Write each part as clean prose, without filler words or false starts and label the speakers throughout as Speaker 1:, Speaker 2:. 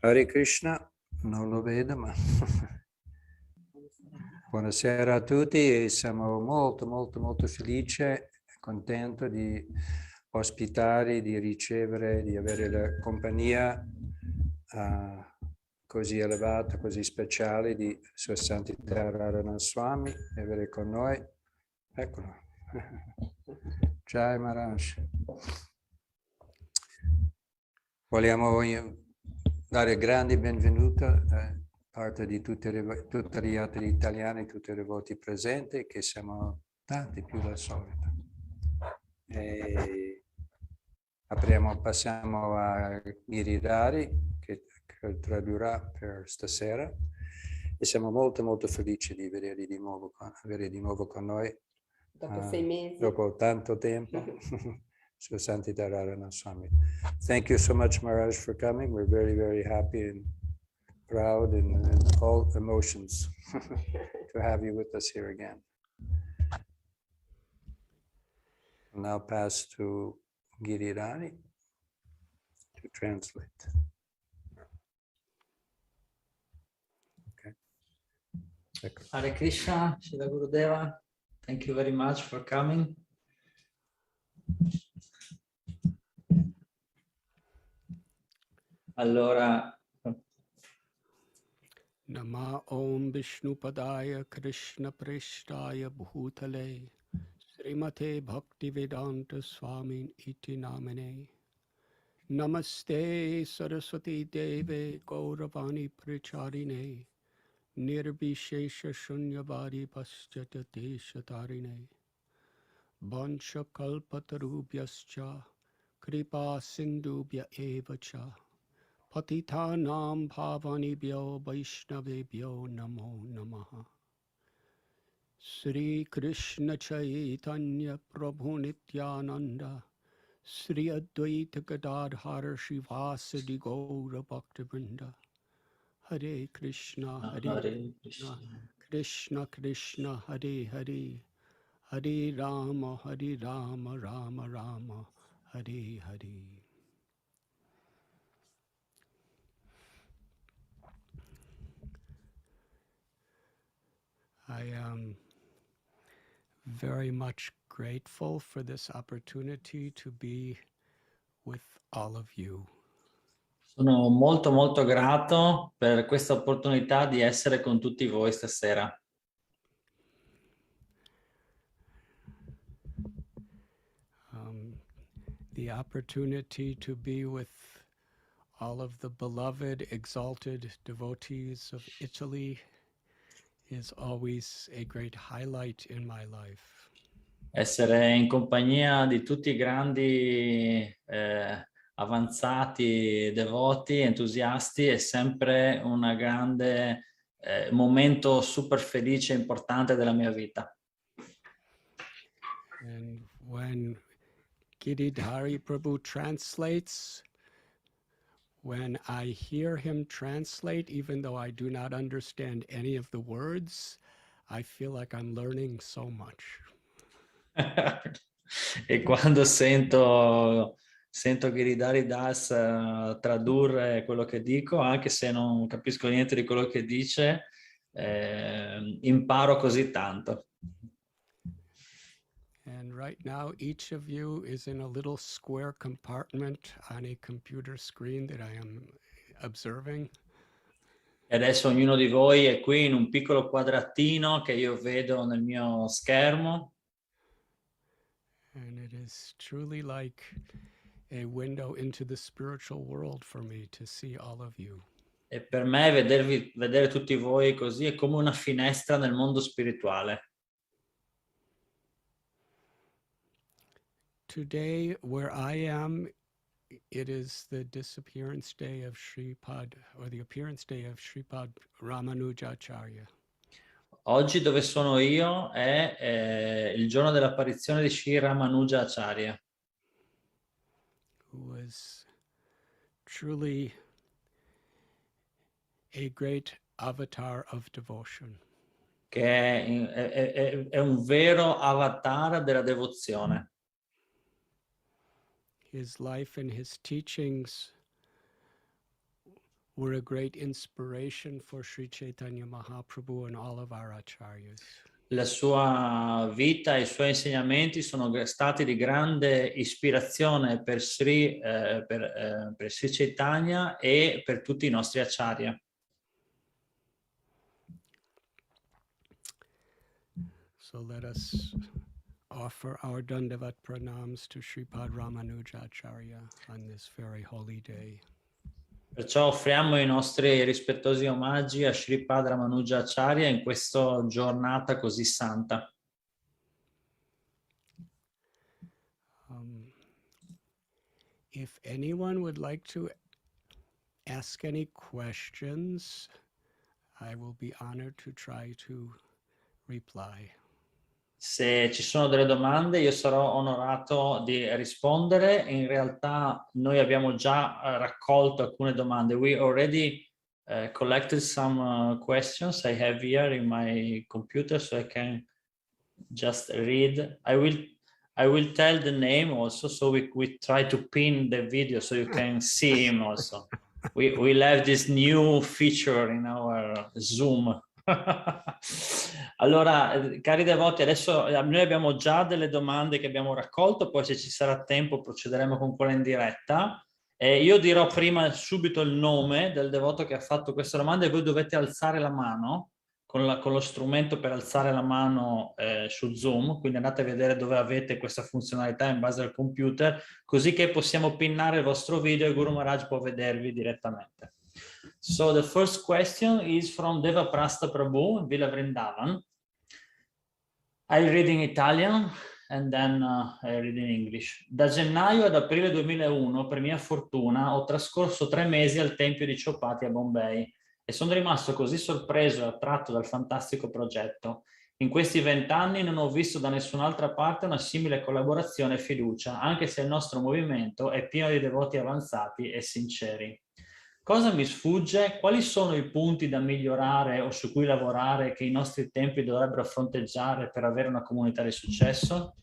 Speaker 1: Hare Krishna, non lo vedo, ma buonasera a tutti e siamo molto felici e contento di ospitare, di ricevere, di avere la compagnia così elevata, così speciale di Sua Santità Radhanath Swami e avere con noi. Eccolo. Jai Maharaj. Vogliamo dare grande benvenuto da parte di tutti gli altri italiani, tutti i devoti presenti, che siamo tanti più del solito. E passiamo a Giridhari, che tradurrà per stasera, e siamo molto felici di avere di nuovo con noi.
Speaker 2: Dopo 6 mesi.
Speaker 1: Dopo tanto tempo. Sua Santità Radhanath Swami. Thank you so much, Maharaj, for coming. We're very happy and proud and all emotions to have you with us here again. I'll now pass to Girirani to translate. Okay.
Speaker 3: Hare Krishna, Srila Gurudeva. Thank you very much for coming. Allora,
Speaker 4: Nama Om Vishnupadaya Krishna Preshtaya Bhutale Srimate Bhaktivedanta Swami Iti Namane Namaste Saraswati Deve Gauravani Pracharine Nirbhishesha Shunyavadi Paschata Deshatarine Vansha Kalpatarubhyascha Kripa Sindhubhya Evacha Patitanam Bhavanibhyo Vaishnavebhyo Namo Namaha. Sri Krishna Chaitanya Prabhu Nityananda Sri Advaita Gadadhara Shivasadi Gaura Bhaktivinoda Hare Krishna Hare Krishna Krishna Krishna Hare Hare Hare Rama Rama Rama Hare Hare. I am very much grateful for this opportunity to be with all of you.
Speaker 3: sono molto grato per questa opportunità di essere con tutti voi stasera.
Speaker 4: The opportunity to be with all of the beloved, exalted devotees of Italy is always a great highlight in my life.
Speaker 3: Essere in compagnia di tutti i grandi avanzati, devoti, entusiasti è sempre un grande momento super felice e importante della mia vita.
Speaker 4: And when Giridhari Prabhu translates, when I hear him translate, even though I do not understand any of the words, I feel like I'm learning so much.
Speaker 3: E quando sento Giridhari Das tradurre quello che dico, anche se non capisco niente di quello che dice, imparo così tanto.
Speaker 4: And right now, each of you is in a little square compartment on a computer screen that I am observing.
Speaker 3: E adesso ognuno di voi è qui in un piccolo quadratino che io vedo nel mio schermo.
Speaker 4: And it is truly like a window into the spiritual world for me to see all of you.
Speaker 3: E per me vedere tutti voi così è come una finestra nel mondo spirituale.
Speaker 4: Today, where I am, it is the disappearance day of Sripad, or the appearance day of Sripad Ramanujacharya.
Speaker 3: Oggi dove sono io è il giorno dell'apparizione di Sri Ramanujacharya,
Speaker 4: Who was truly a great avatar of devotion.
Speaker 3: che è un vero avatar della devozione.
Speaker 4: His life and his teachings were a great inspiration for Sri Chaitanya Mahaprabhu and all of our acharyas.
Speaker 3: La sua vita e i suoi insegnamenti sono stati di grande ispirazione per Sri Chaitanya e per tutti i nostri acharya.
Speaker 4: So let us offer our Dandavat Pranams to Sripad Ramanujacharya on this very holy day.
Speaker 3: Perciò offriamo i nostri rispettosi omaggi a Sripad Ramanujacharya in questa giornata così santa.
Speaker 4: If anyone would like to ask any questions, I will be honored to try to reply.
Speaker 3: Se ci sono delle domande, io sarò onorato di rispondere. In realtà noi abbiamo già raccolto alcune domande. We already collected some questions I have here in my computer, so I can just read. I will tell the name also, so we try to pin the video so you can see him also. We'll have this new feature in our Zoom. Allora, cari devoti, adesso noi abbiamo già delle domande che abbiamo raccolto, poi se ci sarà tempo procederemo con quella in diretta. Io dirò prima subito il nome del devoto che ha fatto questa domanda e voi dovete alzare la mano con lo strumento per alzare la mano su Zoom, quindi andate a vedere dove avete questa funzionalità in base al computer, così che possiamo pinnare il vostro video e Guru Maharaj può vedervi direttamente. So the first question is from Devaprasta Prabhu, Villa Vrindavan. I'll read in Italian and then I'll read in English. Da gennaio ad aprile 2001, per mia fortuna, ho trascorso 3 mesi al Tempio di Chopati a Bombay e sono rimasto così sorpreso e attratto dal fantastico progetto. In questi 20 anni non ho visto da nessun'altra parte una simile collaborazione e fiducia, anche se il nostro movimento è pieno di devoti avanzati e sinceri. Cosa mi sfugge? Quali sono i punti da migliorare o su cui lavorare che i nostri templi dovrebbero fronteggiare per avere una comunità di successo?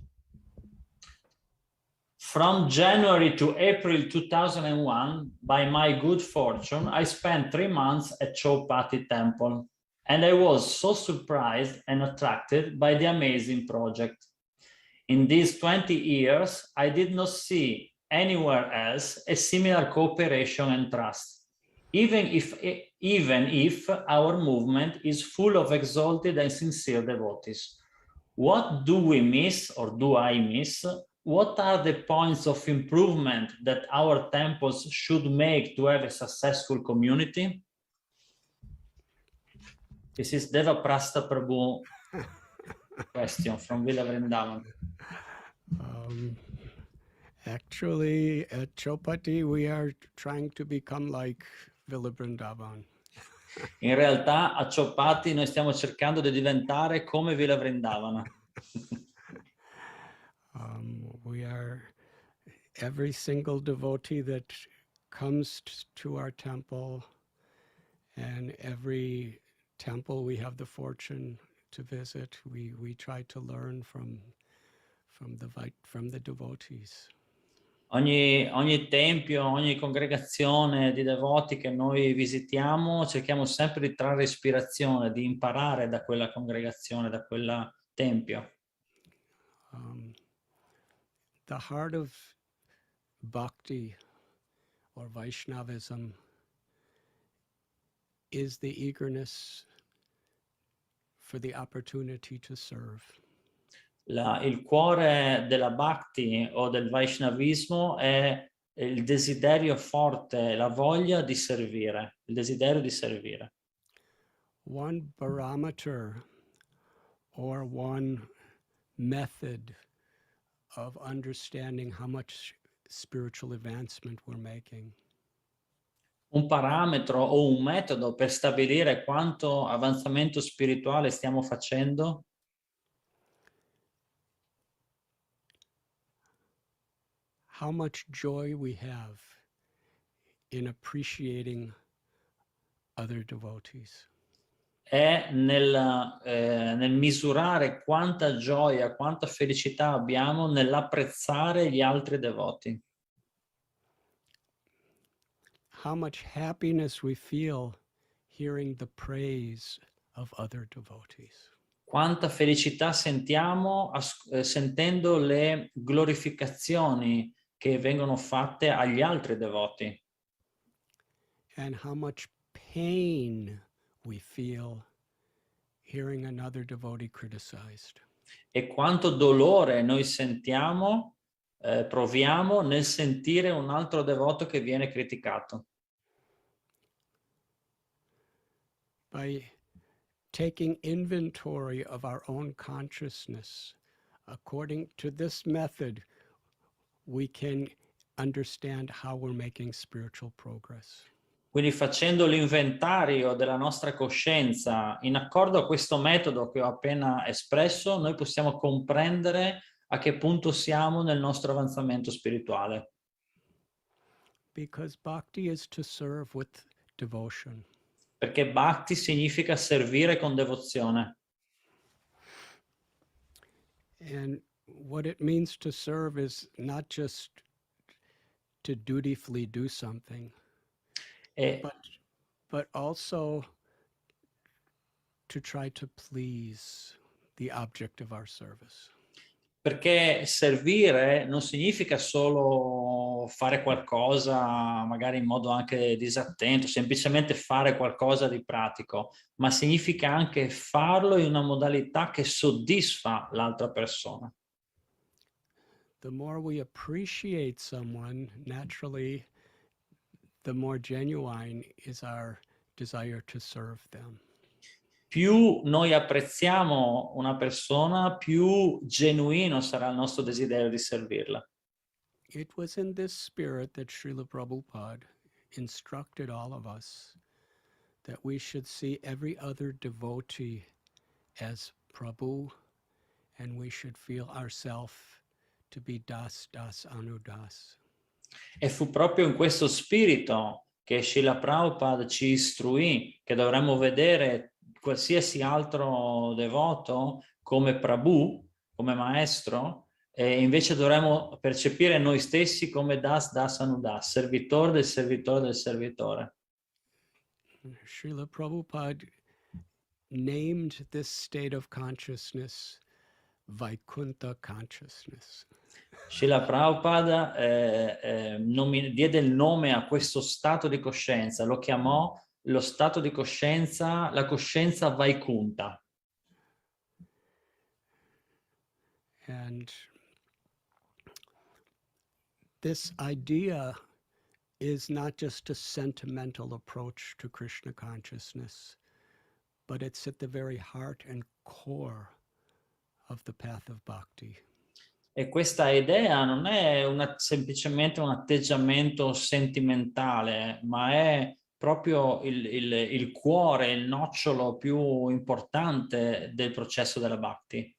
Speaker 3: From January to April 2001, by my good fortune, I spent 3 months at Chowpatty Temple, and I was so surprised and attracted by the amazing project. In these 20 years, I did not see anywhere else a similar cooperation and trust. Even if our movement is full of exalted and sincere devotees. What do we miss, or do I miss? What are the points of improvement that our temples should make to have a successful community? This is Devaprasta Prabhu question from Villa Vrindavan.
Speaker 4: Actually, at Chopati, we are trying to become like Villa Vrindavan.
Speaker 3: In realtà a Chopati noi stiamo cercando di diventare come Villa Vrindavana.
Speaker 4: We are, every single devotee that comes to our temple, and every temple we have the fortune to visit, we try to learn from the devotees.
Speaker 3: Ogni tempio, ogni congregazione di devoti che noi visitiamo, cerchiamo sempre di trarre ispirazione, di imparare da quella congregazione, da quel tempio.
Speaker 4: The heart of bhakti or Vaishnavism is the eagerness for the opportunity to serve.
Speaker 3: Il cuore della Bhakti o del Vaishnavismo è il desiderio forte, la voglia di servire, il desiderio di servire.
Speaker 4: One barometer or one method of understanding how much spiritual advancement we're making.
Speaker 3: Un parametro o un metodo per stabilire quanto avanzamento spirituale stiamo facendo?
Speaker 4: How much joy we have in appreciating other devotees.
Speaker 3: È nel misurare quanta gioia, quanta felicità abbiamo nell'apprezzare gli altri devoti.
Speaker 4: how much happiness we feel hearing the praise of other devotees.
Speaker 3: Quanta felicità sentiamo sentendo le glorificazioni che vengono fatte agli altri devoti.
Speaker 4: And how much pain we feel hearing another devotee criticized.
Speaker 3: E quanto dolore noi sentiamo, proviamo nel sentire un altro devoto che viene criticato.
Speaker 4: By taking inventory of our own consciousness, according to this method, we can understand how we're making spiritual progress.
Speaker 3: Quindi facendo l'inventario della nostra coscienza in accordo a questo metodo che ho appena espresso, noi possiamo comprendere a che punto siamo nel nostro avanzamento spirituale.
Speaker 4: Because bhakti is to serve with devotion.
Speaker 3: Perché bhakti significa servire con devozione.
Speaker 4: And what it means to serve is not just to dutifully do something, but also to try to please the object of our service.
Speaker 3: Perché servire non significa solo fare qualcosa magari in modo anche disattento, semplicemente fare qualcosa di pratico, ma significa anche farlo in una modalità che soddisfa l'altra persona.
Speaker 4: The more we appreciate someone, naturally, the more genuine is our desire to serve them.
Speaker 3: Più noi apprezziamo una persona, più genuino sarà il nostro desiderio di servirla.
Speaker 4: It was in this spirit that Srila Prabhupada instructed all of us that we should see every other devotee as Prabhu, and we should feel ourselves to be Das Das Anudas.
Speaker 3: E fu proprio in questo spirito che Srila Prabhupada ci istruì che dovremmo vedere qualsiasi altro devoto come Prabhu, come maestro, e invece dovremmo percepire noi stessi come Das Das Anudas, servitore del servitore del servitore.
Speaker 4: Srila Prabhupada named this state of consciousness Vaikuntha consciousness.
Speaker 3: Srila Prabhupada diede il nome a questo stato di coscienza, lo chiamò lo stato di coscienza, la coscienza Vaikuntha.
Speaker 4: And this idea is not just a sentimental approach to Krishna consciousness, but it's at the very heart and core of the path of bhakti.
Speaker 3: E questa idea non è semplicemente un atteggiamento sentimentale, ma è proprio il cuore, il nocciolo più importante del processo della bhakti.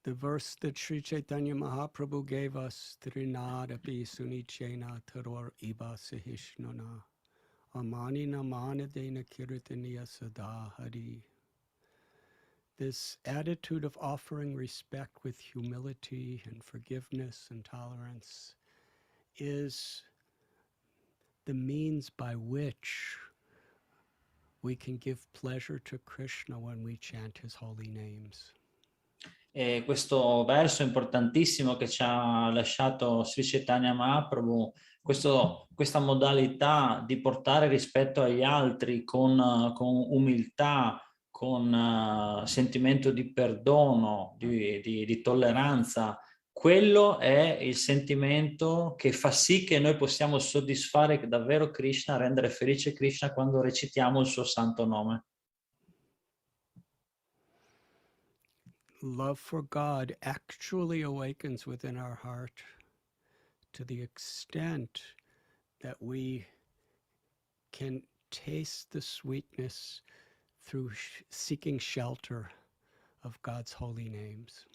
Speaker 4: The verse that Sri Chaitanya Mahaprabhu gave us, Trinadapi Sunichena Taror Iba Sahishnana, Amanina Manadena Kirtaniya Sada Hari. This attitude of offering respect with humility and forgiveness and tolerance is the means by which we can give pleasure to Krishna when we chant his holy names.
Speaker 3: E questo verso importantissimo che ci ha lasciato Sri Chaitanya Mahaprabhu, questa modalità di portare rispetto agli altri con umiltà, con sentimento di perdono, di tolleranza, quello è il sentimento che fa sì che noi possiamo soddisfare davvero Krishna, rendere felice Krishna quando recitiamo il suo santo nome.
Speaker 4: Love for God actually awakens within our heart to the extent that we can taste the sweetness through seeking shelter of God's holy names.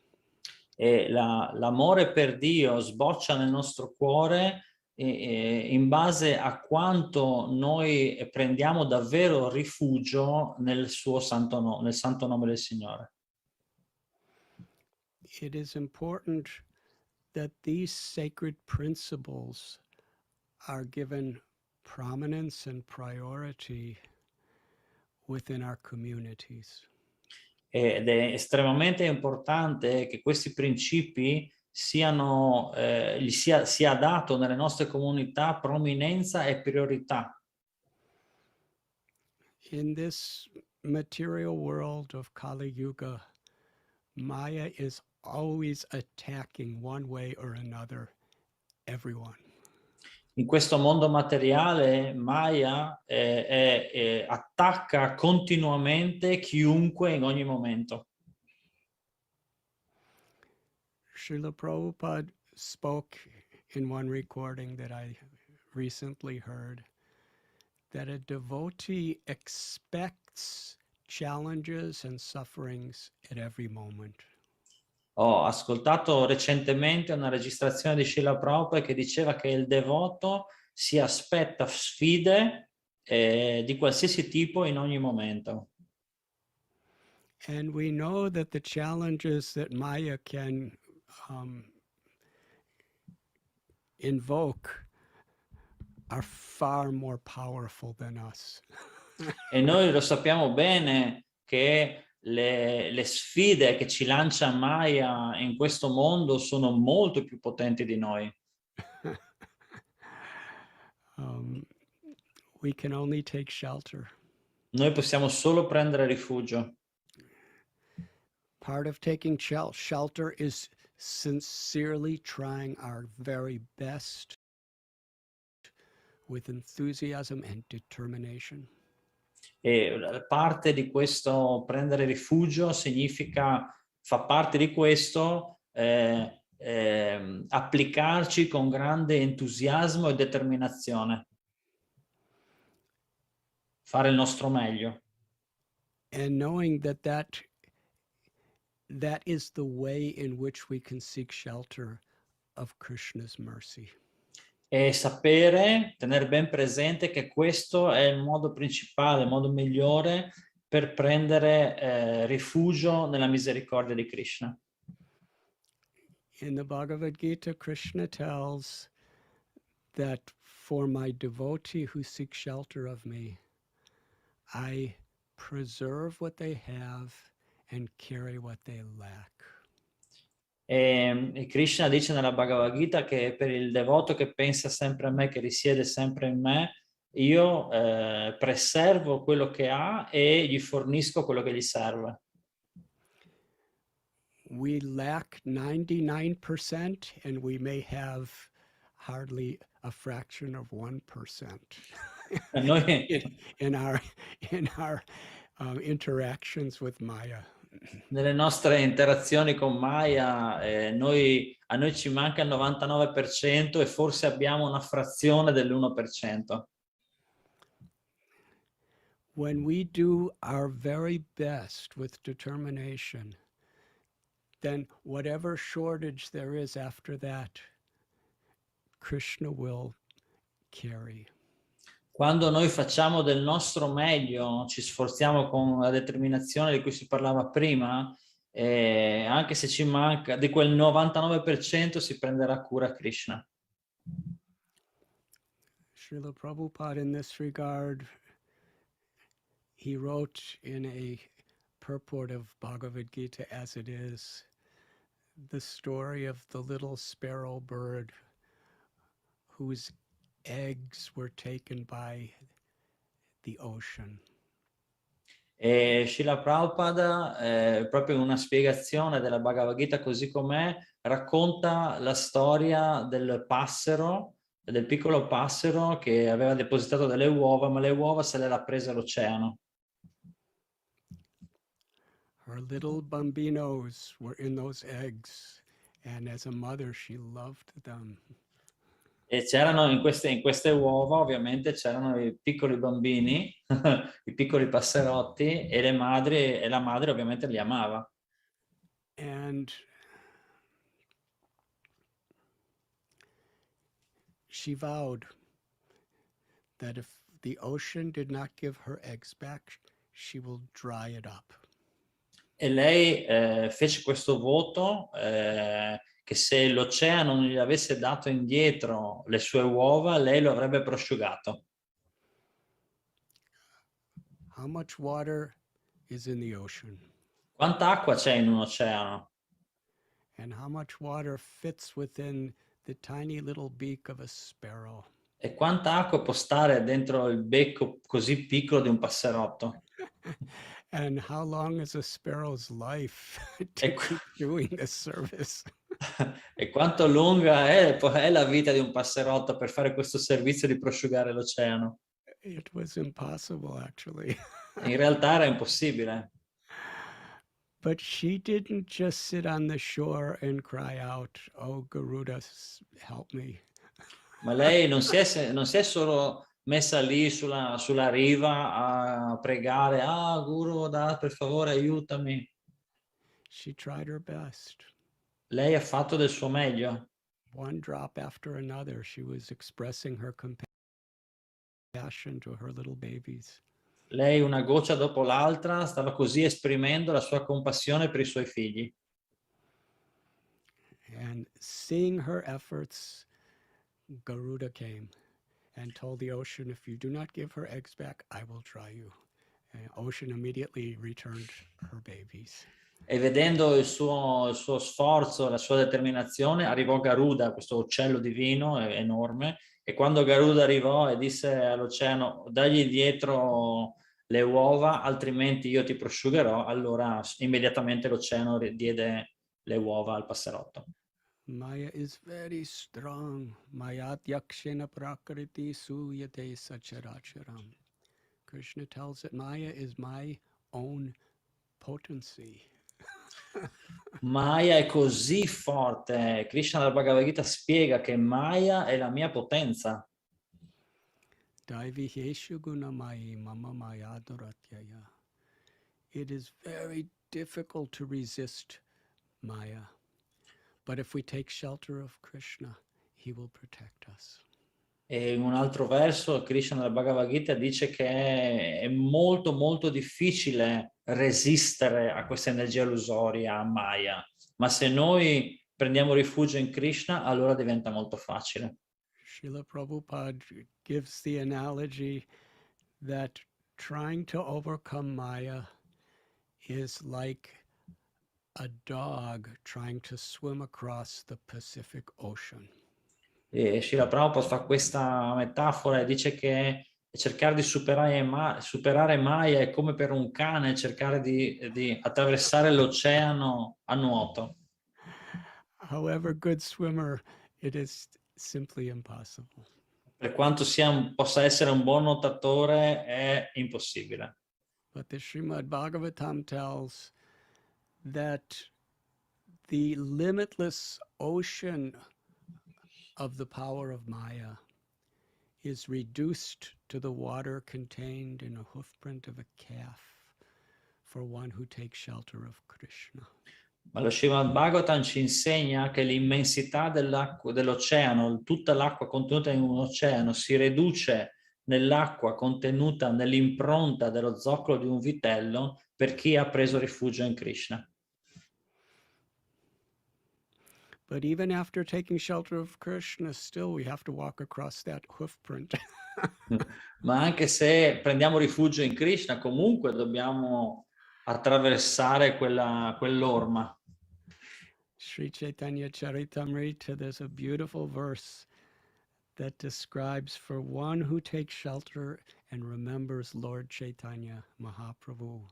Speaker 3: E l'amore per Dio sboccia nel nostro cuore in base a quanto noi prendiamo davvero rifugio nel suo nel santo nome del Signore.
Speaker 4: It is important that these sacred principles are given prominence and priority within our communities.
Speaker 3: Ed è estremamente importante che questi principi siano, sia dato nelle nostre comunità prominenza e priorità.
Speaker 4: In this material world of Kali Yuga, Maya is always attacking one way or another everyone.
Speaker 3: In questo mondo materiale, Maya attacca continuamente chiunque in ogni momento.
Speaker 4: Srila Prabhupada spoke in one recording that I recently heard that a devotee expects challenges and sufferings at every moment.
Speaker 3: Ho ascoltato recentemente una registrazione di Srila Prabhupada che diceva che il devoto si aspetta sfide di qualsiasi tipo in ogni momento.
Speaker 4: And we know that the challenges that Maya can invoke are far more powerful than us.
Speaker 3: E noi lo sappiamo bene che le sfide che ci lancia Maya in questo mondo sono molto più potenti di noi.
Speaker 4: We can only take shelter.
Speaker 3: Noi possiamo solo prendere rifugio.
Speaker 4: Part of taking shelter is sincerely trying our very best with enthusiasm and determination.
Speaker 3: E parte di questo prendere rifugio fa parte di questo applicarci con grande entusiasmo e determinazione. Fare il nostro meglio.
Speaker 4: And knowing that is the way in which we can seek shelter of Krishna's mercy.
Speaker 3: E sapere, tenere ben presente che questo è il modo principale, il modo migliore per prendere rifugio nella misericordia di Krishna.
Speaker 4: In the Bhagavad Gita, Krishna tells that for my devotee who seeks shelter of me, I preserve what they have and carry what they lack.
Speaker 3: E Krishna dice nella Bhagavad Gita che per il devoto che pensa sempre a me, che risiede sempre in me, io preservo quello che ha e gli fornisco quello che gli serve.
Speaker 4: We lack 99% and we may have hardly a fraction of 1%
Speaker 3: Noi,
Speaker 4: in our interactions with Maya.
Speaker 3: nelle nostre interazioni con Maya, a noi ci manca il 99% e forse abbiamo una frazione dell'1%.
Speaker 4: When we do our very best with determination, then whatever shortage there is after that, Krishna will carry.
Speaker 3: Quando noi facciamo del nostro meglio, ci sforziamo con la determinazione di cui si parlava prima, anche se ci manca, di quel 99% si prenderà cura Krishna.
Speaker 4: Srila Prabhupada, in this regard, he wrote in a purport of Bhagavad Gita as it is, the story of the little sparrow bird whose eggs were taken by the ocean.
Speaker 3: E Srila Prabhupada, proprio in una spiegazione della Bhagavad Gita così com'è, racconta la storia del piccolo passero che aveva depositato delle uova, ma le uova se le era prese l'oceano.
Speaker 4: Her little bambinos were in those eggs, and as a mother, she loved them.
Speaker 3: E c'erano in queste uova, ovviamente, c'erano i piccoli bambini, i piccoli passerotti, e la madre ovviamente li amava.
Speaker 4: And she vowed that if the ocean did not give her eggs back, she will dry it up.
Speaker 3: E lei fece questo voto che che se l'oceano non gli avesse dato indietro le sue uova, lei lo avrebbe prosciugato.
Speaker 4: How much water is in the ocean?
Speaker 3: Quanta acqua c'è in un oceano?
Speaker 4: And how much water fits within the tiny little beak of a sparrow?
Speaker 3: E quanta acqua può stare dentro il becco così piccolo di un passerotto?
Speaker 4: And how long is a sparrow's life to
Speaker 3: E, qu-
Speaker 4: keep doing this service?
Speaker 3: e quanto lunga è la vita di un passerotto per fare questo servizio di prosciugare l'oceano?
Speaker 4: It was impossible, actually.
Speaker 3: In realtà era impossibile.
Speaker 4: But she didn't just sit on the shore and cry out, "Oh, Garuda, help me."
Speaker 3: Ma lei non si è solo messa lì sulla riva a pregare, ah Guru, per favore aiutami.
Speaker 4: She tried her best.
Speaker 3: Lei ha fatto del suo meglio.
Speaker 4: One drop after another, she was expressing her compassion to her little babies.
Speaker 3: Lei una goccia dopo l'altra stava così esprimendo la sua compassione per i suoi figli.
Speaker 4: And seeing her efforts, Garuda came and told the ocean, "If you do not give her eggs back, I will try you." And ocean immediately returned her babies.
Speaker 3: E vedendo il suo sforzo, la sua determinazione, arrivò Garuda, questo uccello divino enorme, e quando Garuda arrivò e disse all'oceano, dagli dietro le uova, altrimenti io ti prosciugherò, allora immediatamente l'oceano diede le uova al passerotto.
Speaker 4: Maya is very strong. Mayat yakshena prakriti suyate sacharacharam. Krishna tells it, Maya is my own potency.
Speaker 3: Maya è così forte. Krishna nella Bhagavad Gita spiega che Maya è la mia potenza.
Speaker 4: Daiviheshu gunamayi mama mayaduratyaya. It is very difficult to resist Maya. But if we take shelter of Krishna, he will protect us.
Speaker 3: E in un altro verso Krishna nella Bhagavad Gita dice che è molto molto difficile resistere a questa energia illusoria, a Maya, ma se noi prendiamo rifugio in Krishna allora diventa molto facile.
Speaker 4: Srila Prabhupada gives the analogy that trying to overcome Maya is like a dog trying to swim across the Pacific Ocean.
Speaker 3: E Srila Prabhupada fa questa metafora e dice che cercare di superare Maya è come per un cane cercare di attraversare l'oceano a nuoto.
Speaker 4: However good swimmer, it is simply impossible.
Speaker 3: Per quanto possa essere un buon nuotatore, è impossibile.
Speaker 4: But the Srimad Bhagavatam tells that the limitless ocean of the power of Maya is reduced to the water contained in a hoofprint of a calf for one who takes shelter of Krishna.
Speaker 3: Ma lo Srimad Bhagavatam ci insegna che l'immensità dell'oceano, tutta l'acqua contenuta in un oceano, si riduce nell'acqua contenuta nell'impronta dello zoccolo di un vitello per chi ha preso rifugio in Krishna.
Speaker 4: But even after taking shelter of Krishna, still we have to walk across that hoofprint.
Speaker 3: Ma anche se prendiamo rifugio in Krishna, comunque dobbiamo attraversare quell'orma.
Speaker 4: Sri Chaitanya Charitamrita, there's a beautiful verse that describes for one who takes shelter and remembers Lord Chaitanya Mahaprabhu,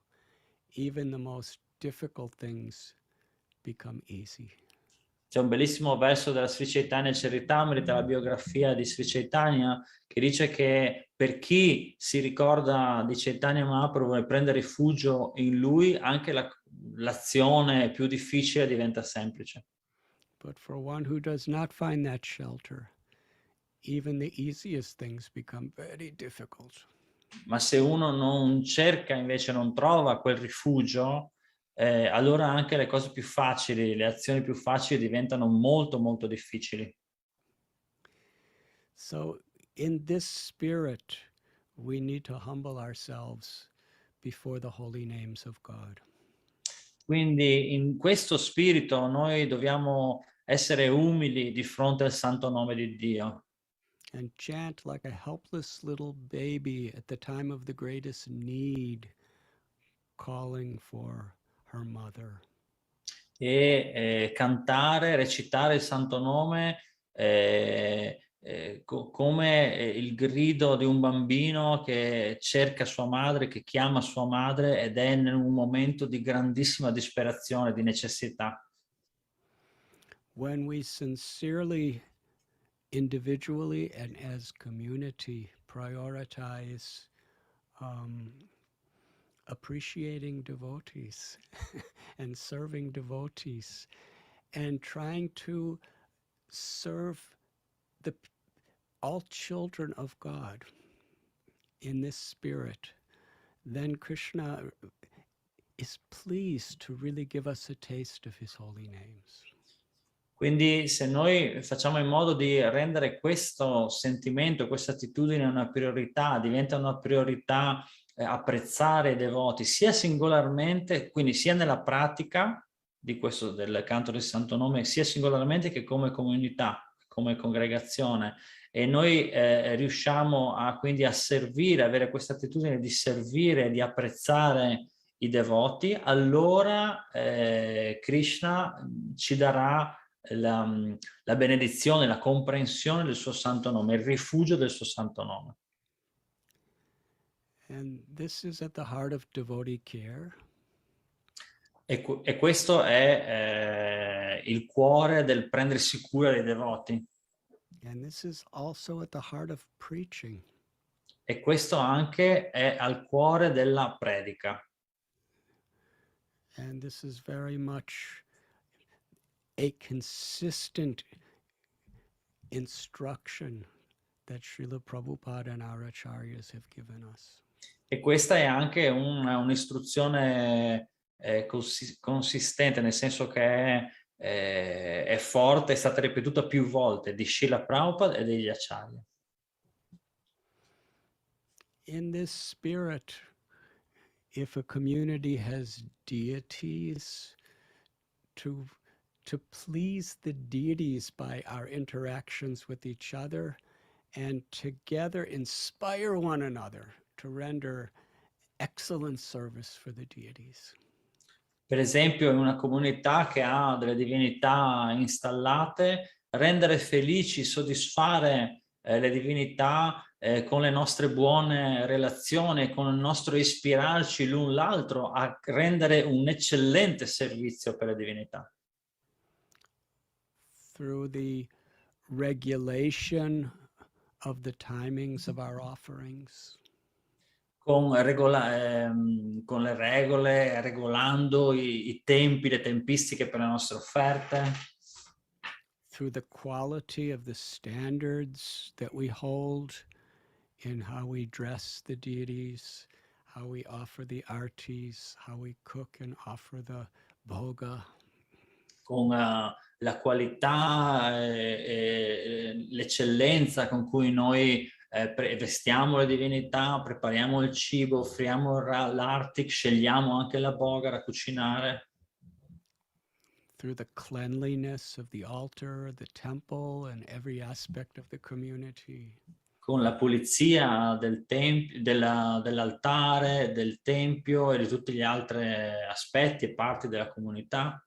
Speaker 4: even the most difficult things become easy.
Speaker 3: C'è un bellissimo verso della Sri Chaitanya Charitamrita, la biografia di Sri Chaitanya, che dice che per chi si ricorda di Chaitanya Mahaprabhu e prende rifugio in lui, anche l'azione più difficile diventa semplice.
Speaker 4: But for one who does not find that shelter, even the easiest things become very difficult.
Speaker 3: Ma se uno non cerca, invece non trova quel rifugio, allora anche le cose più facili, le azioni più facili diventano molto molto difficili.
Speaker 4: So in this spirit, we need to humble ourselves before the holy names of God.
Speaker 3: Quindi in questo spirito noi dobbiamo essere umili di fronte al santo nome di Dio.
Speaker 4: And chant like a helpless little baby at the time of the greatest need, calling for her mother.
Speaker 3: E cantare, recitare il santo nome come il grido di un bambino che cerca sua madre, che chiama sua madre ed è in un momento di grandissima disperazione, di necessità.
Speaker 4: When we sincerely, individually and as community, prioritize appreciating devotees and serving devotees and trying to serve all children of God in this spirit, then Krishna is pleased to really give us a taste of his holy names.
Speaker 3: Quindi se noi facciamo in modo di rendere questo sentimento, questa attitudine una priorità, diventa una priorità apprezzare i devoti, sia singolarmente, quindi sia nella pratica di questo, del canto del Santo Nome, sia singolarmente che come comunità, come congregazione. E noi riusciamo quindi a servire, avere questa attitudine di servire, di apprezzare i devoti, allora Krishna ci darà la benedizione, la comprensione del suo santo nome, il rifugio del suo santo nome.
Speaker 4: And this is at the heart of devotee care.
Speaker 3: E questo è il cuore del prendersi cura dei devoti.
Speaker 4: And this is also at the heart of preaching.
Speaker 3: E questo anche è al cuore della predica.
Speaker 4: And this is very much a consistent instruction that Srila Prabhupada and our acharyas have given us.
Speaker 3: E questa è anche un'istruzione consistente, nel senso che è forte, è stata ripetuta più volte di Srila Prabhupada e degli acharya.
Speaker 4: In this spirit, if a community has deities, to please the deities by our interactions with each other and together inspire one another to render excellent service for the deities.
Speaker 3: Per esempio, in una comunità che ha delle divinità installate, rendere felici, soddisfare le divinità con le nostre buone relazioni, con il nostro ispirarci l'un l'altro a rendere un eccellente servizio per le divinità.
Speaker 4: Through the regulation of the timings of our offerings.
Speaker 3: Con le regole, regolando i tempi, le tempistiche per le nostre offerte.
Speaker 4: Through the quality of the standards that we hold in how we dress the deities, how we offer the artis, how we cook and offer the bhoga.
Speaker 3: Con la qualità e l'eccellenza con cui noi vestiamo le divinità, prepariamo il cibo, offriamo l'artik, scegliamo anche la boga da cucinare.
Speaker 4: Through the cleanliness of the altar, the temple, and every aspect of the community.
Speaker 3: Con la pulizia dell'altare, del tempio e di tutti gli altri aspetti e parti della comunità.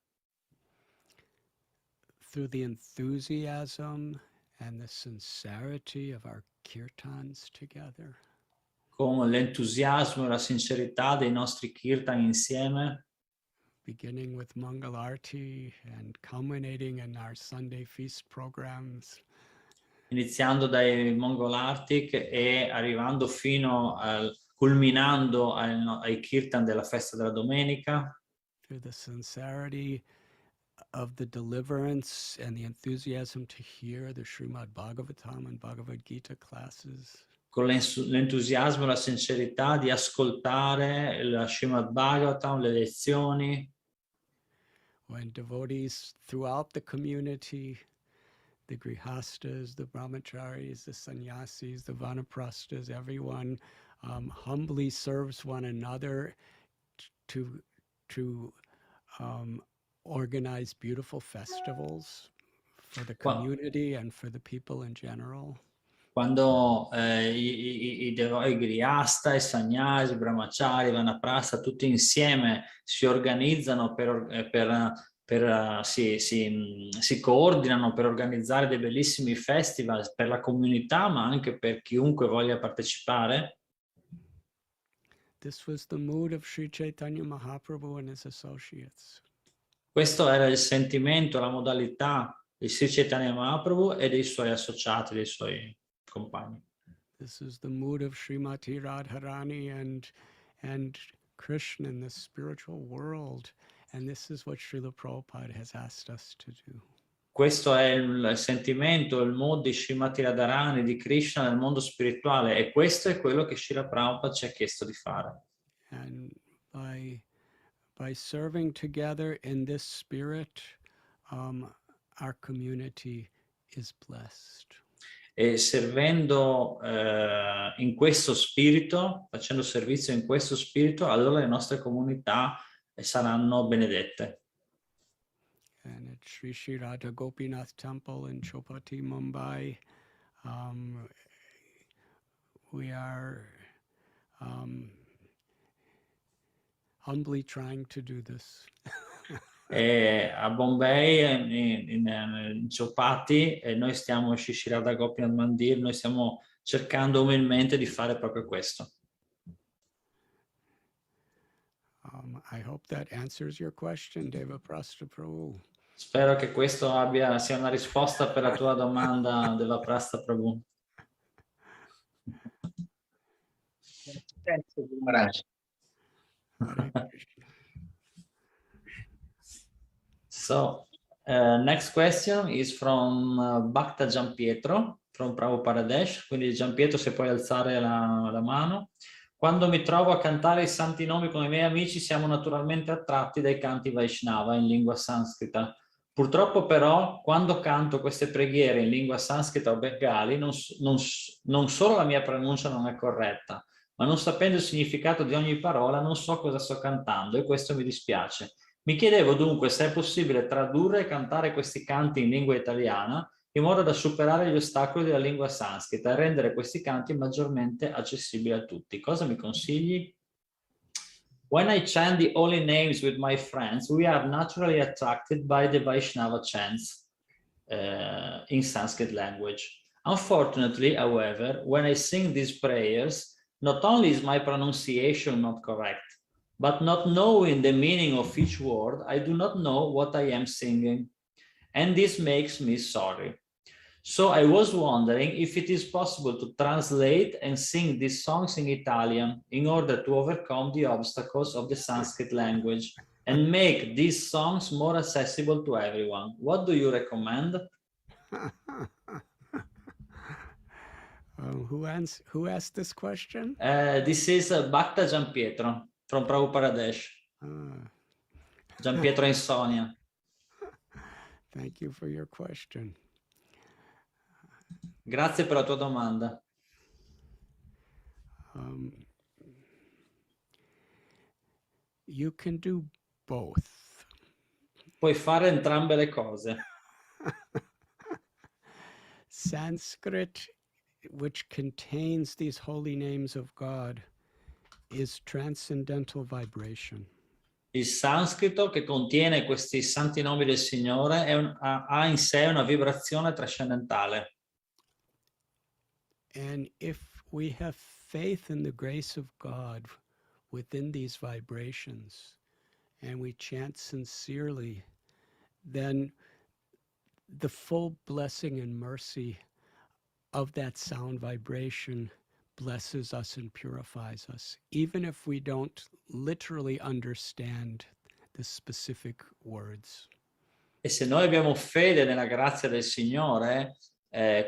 Speaker 4: Through the enthusiasm and the sincerity of our kirtans together.
Speaker 3: Con l'entusiasmo e la sincerità dei nostri kirtan insieme.
Speaker 4: Beginning with Mangal Arti and culminating in our Sunday feast programs.
Speaker 3: Iniziando dai Mongol Arctic e arrivando culminando ai kirtan della festa della domenica.
Speaker 4: Through the sincerity of the deliverance and the enthusiasm to hear the Srimad Bhagavatam and Bhagavad Gita classes.
Speaker 3: Con l'entusiasmo e la sincerità di ascoltare il Srimad Bhagavatam, le lezioni.
Speaker 4: When devotees throughout the community, the grihastas, the brahmacharis, the sannyasis, the vanaprasthas, everyone humbly serves one another to organize beautiful festivals for the
Speaker 3: Qua-
Speaker 4: community and for the people in general.
Speaker 3: Quando i grihasta, i sannyasi, i brahmachari, i vanaprastha, tutti insieme si organizzano si coordinano per organizzare dei bellissimi festival per la comunità, ma anche per chiunque voglia partecipare.
Speaker 4: This was the mood of Sri Chaitanya Mahaprabhu and his associates.
Speaker 3: Questo era il sentimento, la modalità di Sri Chaitanya Mahaprabhu e dei suoi associati, dei suoi compagni.
Speaker 4: This is the mood of Srimati Radharani and Krishna in the spiritual world. And this is what Srila Prabhupada has asked us to do.
Speaker 3: Questo è il sentimento, il mood di Srimati Radharani, di Krishna nel mondo spirituale, e questo è quello che Srila Prabhupada ci ha chiesto di fare.
Speaker 4: And by serving together in this spirit, our community is blessed.
Speaker 3: E servendo in questo spirito, facendo servizio in questo spirito, allora le nostre comunità saranno benedette.
Speaker 4: And at Sri Sri Radha Gopinath Temple in Chopati, Mumbai, we are humbly trying to do this.
Speaker 3: E a Bombay, in Chopati, e noi stiamo, Sri Sri Radha Gopinath Mandir, noi stiamo cercando umilmente di fare proprio questo.
Speaker 4: I hope that answers your question, Deva Prastha Prabhu.
Speaker 3: Spero che questo sia una risposta per la tua domanda della Prastha Prabhu.
Speaker 2: Maharaj.
Speaker 4: Hare Krishna.
Speaker 3: So, next question is from Bhakta Giampietro, from Prabhupada Pradesh. Quindi Giampietro, se puoi alzare la mano. Quando mi trovo a cantare i santi nomi con i miei amici, siamo naturalmente attratti dai canti Vaishnava in lingua sanscrita. Purtroppo però, quando canto queste preghiere in lingua sanscrita o bengali, non solo la mia pronuncia non è corretta, ma non sapendo il significato di ogni parola non so cosa sto cantando e questo mi dispiace. Mi chiedevo dunque se è possibile tradurre e cantare questi canti in lingua italiana in modo da superare gli ostacoli della lingua sanscrita e rendere questi canti maggiormente accessibili a tutti. Cosa mi consigli? When I chant the holy names with my friends, we are naturally attracted by the Vaishnava chants in Sanskrit language. Unfortunately, however, when I sing these prayers, not only is my pronunciation not correct, but not knowing the meaning of each word, I do not know what I am singing. And this makes me sorry. So I was wondering if it is possible to translate and sing these songs in Italian in order to overcome the obstacles of the Sanskrit language and make these songs more accessible to everyone. What do you recommend?
Speaker 4: Who asked this question?
Speaker 3: This is Bhakta Giampietro from Prabhupada Pradesh. Giampietro Insonia.
Speaker 4: Thank you for your question.
Speaker 3: Grazie per la tua domanda.
Speaker 4: You can do both.
Speaker 3: Puoi fare entrambe le cose.
Speaker 4: Sanskrit, which contains these holy names of God, is transcendental vibration.
Speaker 3: Il sanscrito, che contiene questi santi nomi del Signore, ha in sé una vibrazione trascendentale.
Speaker 4: And if we have faith in the grace of God within these vibrations, and we chant sincerely, then the full blessing and mercy of that sound vibration blesses us and purifies us, even if we don't literally understand the specific words.
Speaker 3: E se noi abbiamo fede nella grazia del Signore,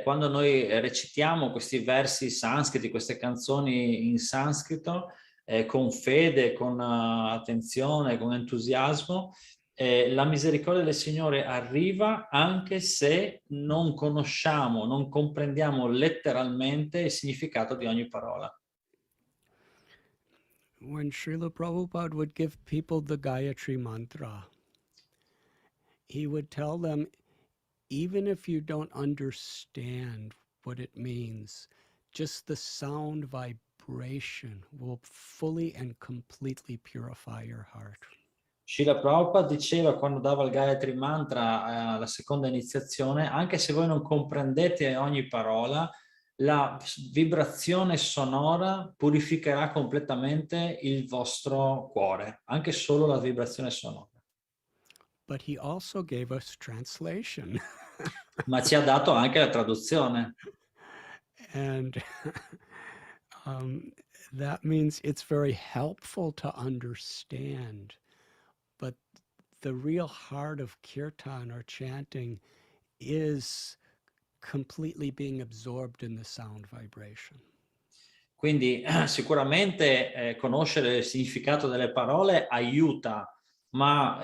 Speaker 3: quando noi recitiamo questi versi sanscriti, queste canzoni in sanscrito, con fede, con attenzione, con entusiasmo, la misericordia del Signore arriva anche se non conosciamo, non comprendiamo letteralmente il significato di ogni parola.
Speaker 4: When Srila Prabhupada would give people the Gayatri mantra, he would tell them, even if you don't understand what it means, just the sound vibration will fully and completely purify your heart.
Speaker 3: Srila Prabhupada diceva quando dava il Gayatri Mantra alla seconda iniziazione, anche se voi non comprendete ogni parola, la vibrazione sonora purificherà completamente il vostro cuore, anche solo la vibrazione sonora.
Speaker 4: But he also gave us translation.
Speaker 3: Ma ci ha dato anche la traduzione.
Speaker 4: And that means it's very helpful to understand. But the real heart of kirtan or chanting is completely being absorbed in the sound vibration.
Speaker 3: Quindi sicuramente conoscere il significato delle parole aiuta, ma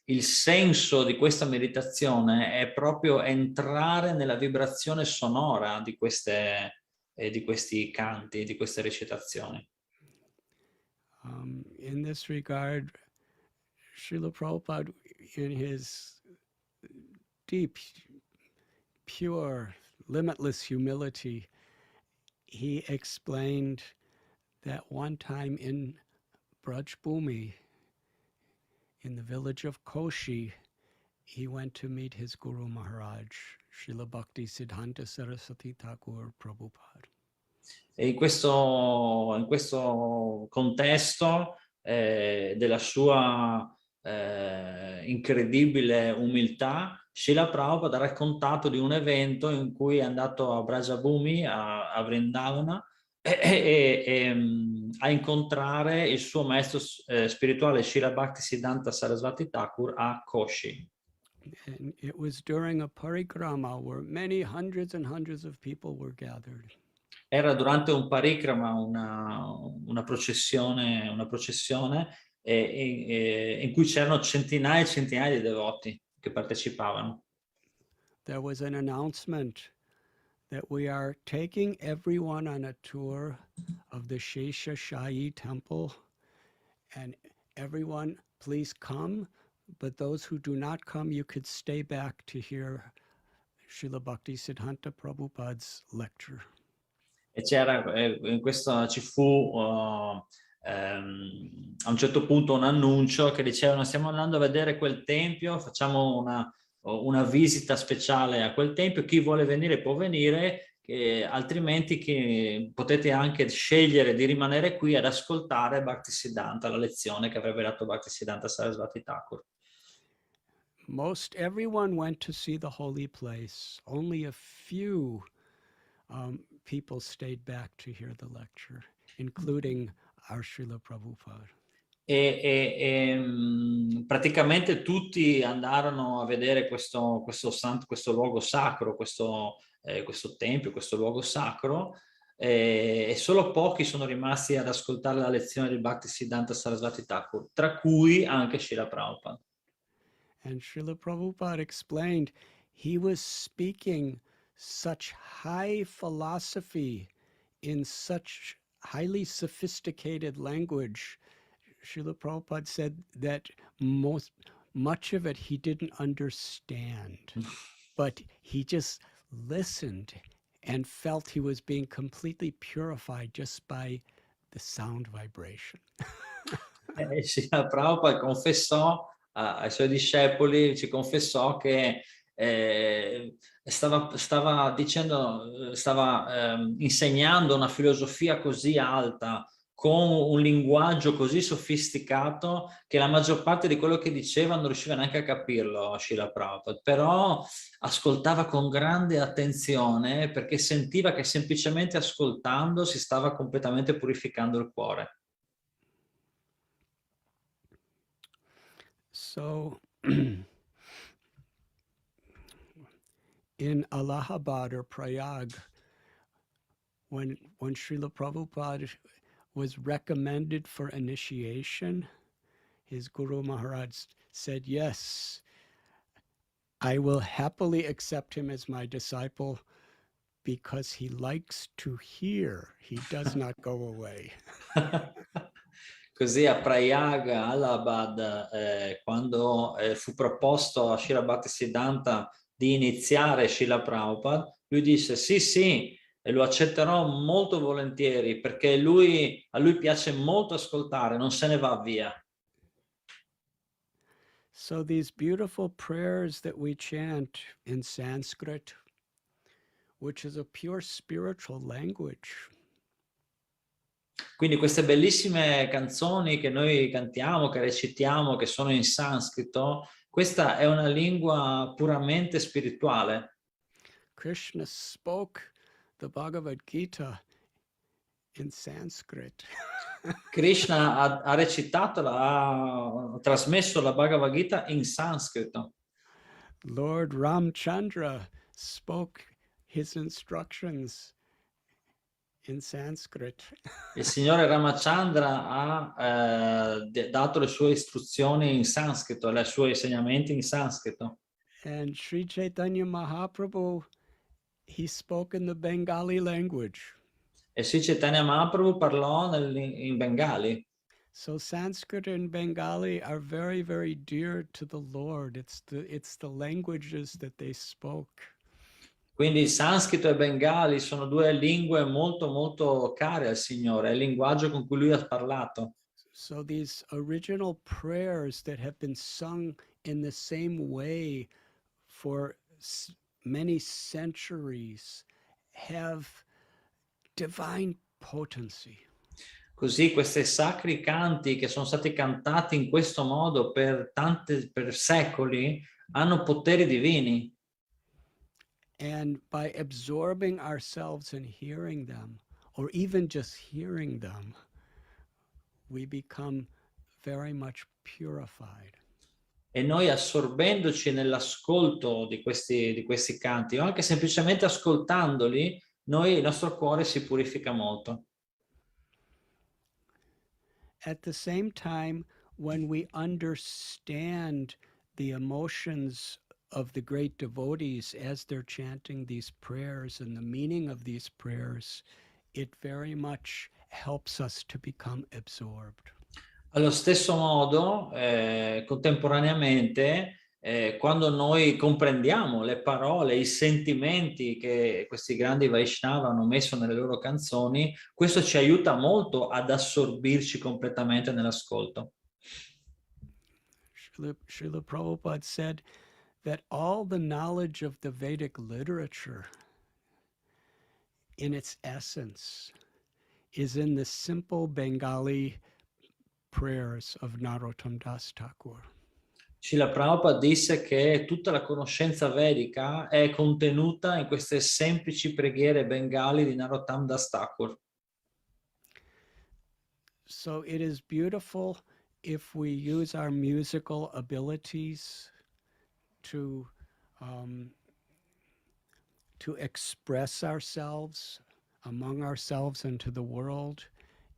Speaker 3: il senso di questa meditazione è proprio entrare nella vibrazione sonora di questi canti, di queste recitazioni.
Speaker 4: In this regard, Srila Prabhupada, in his deep, pure, limitless humility, he explained that one time in Braj Bhumi, in the village of Koshi, he went to meet his Guru Maharaj, Srila Bhakti Siddhanta Saraswati Thakur Prabhupada.
Speaker 3: E in questo contesto della sua incredibile umiltà, Srila Prabhupada ha raccontato di un evento in cui è andato a Brajabhumi, a Vrindavana, a incontrare il suo maestro spirituale Srila Bhakti Siddhanta Saraswati Thakur a Koshi.
Speaker 4: And it was during a parikrama where many hundreds and hundreds of people were gathered.
Speaker 3: Era durante un parikrama, una processione in cui c'erano centinaia e centinaia di devoti che partecipavano.
Speaker 4: There was an announcement that we are taking everyone on a tour of the Shesha Shahi temple, and everyone please come, but those who do not come, you could stay back to hear Srila Bhakti Siddhanta Prabhupada's lecture.
Speaker 3: E ci fu a un certo punto un annuncio che dicevano: stiamo andando a vedere quel tempio, facciamo una visita speciale a quel tempio, chi vuole venire può venire, altrimenti potete anche scegliere di rimanere qui ad ascoltare Bhakti Siddhanta, la lezione che avrebbe dato Bhakti Siddhanta Saraswati Thakur.
Speaker 4: Most everyone went to see the holy place. Only a few people stayed back to hear the lecture, including our Srila Prabhupada.
Speaker 3: Praticamente tutti andarono a vedere questo luogo sacro, questo tempio, questo luogo sacro, e solo pochi sono rimasti ad ascoltare la lezione di Bhakti Siddhanta Saraswati Thakur, tra cui anche Srila Prabhupada.
Speaker 4: And Srila Prabhupada explained he was speaking such high philosophy in such highly sophisticated language. Srila Prabhupada said that much of it he didn't understand, but he just listened and felt he was being completely purified just by the sound vibration.
Speaker 3: Srila Prabhupada confessò ai suoi discepoli, ci confessò che stava insegnando una filosofia così alta, con un linguaggio così sofisticato, che la maggior parte di quello che diceva non riusciva neanche a capirlo Srila Prabhupada, però ascoltava con grande attenzione perché sentiva che semplicemente ascoltando si stava completamente purificando il cuore.
Speaker 4: So in Allahabad or Prayag, when Srila Prabhupada was recommended for initiation, his Guru Maharaj said, yes, I will happily accept him as my disciple because he likes to hear. He does not go away.
Speaker 3: Così a Prayaga, Allahabad, quando fu proposto a Srila Bhaktisiddhanta di iniziare Srila Prabhupada, lui disse sì, e lo accetterò molto volentieri perché a lui piace molto ascoltare, non se ne va via.
Speaker 4: So these beautiful prayers that we chant in Sanskrit, which is a pure spiritual language.
Speaker 3: Quindi queste bellissime canzoni che noi cantiamo, che recitiamo, che sono in sanscrito, questa è una lingua puramente spirituale.
Speaker 4: Krishna spoke the Bhagavad Gita in Sanskrit.
Speaker 3: Krishna ha recitato, ha trasmesso la Bhagavad Gita in sanscrito.
Speaker 4: Lord Ramchandra spoke his instructions in Sanskrit.
Speaker 3: Il signore Ramachandra ha dato le sue istruzioni in sanscrito, i suoi insegnamenti in sanscrito.
Speaker 4: And Sri Chaitanya Mahaprabhu, he spoke in the Bengali language.
Speaker 3: E Sri Chaitanya Mahaprabhu parlò in bengali.
Speaker 4: So Sanskrit and Bengali are very, very dear to the Lord. It's the languages that they spoke.
Speaker 3: Quindi il sanscrito e bengali sono due lingue molto molto care al Signore, è il linguaggio con cui lui ha parlato.
Speaker 4: So these original prayers that have been sung in the same way for many centuries have divine potency.
Speaker 3: Così questi sacri canti che sono stati cantati in questo modo per secoli hanno poteri divini.
Speaker 4: And by absorbing ourselves and hearing them, or even just hearing them, we become very much purified.
Speaker 3: E noi assorbendoci nell'ascolto di questi canti, o anche semplicemente ascoltandoli, il nostro cuore si purifica molto.
Speaker 4: At the same time, when we understand the emotions of the great devotees as they're chanting these prayers and the meaning of these prayers, it very much helps us to become absorbed.
Speaker 3: Allo stesso modo, contemporaneamente, quando noi comprendiamo le parole, i sentimenti che questi grandi Vaishnava hanno messo nelle loro canzoni, questo ci aiuta molto ad assorbirci completamente nell'ascolto.
Speaker 4: Srila Prabhupada said that all the knowledge of the Vedic literature in its essence is in the simple Bengali prayers of Narottam Das Thakur.
Speaker 3: Srila Prabhupada disse che tutta la conoscenza vedica è contenuta in queste semplici preghiere bengali di Narottam Das Thakur.
Speaker 4: So it is beautiful if we use our musical abilities to express ourselves among ourselves and to the world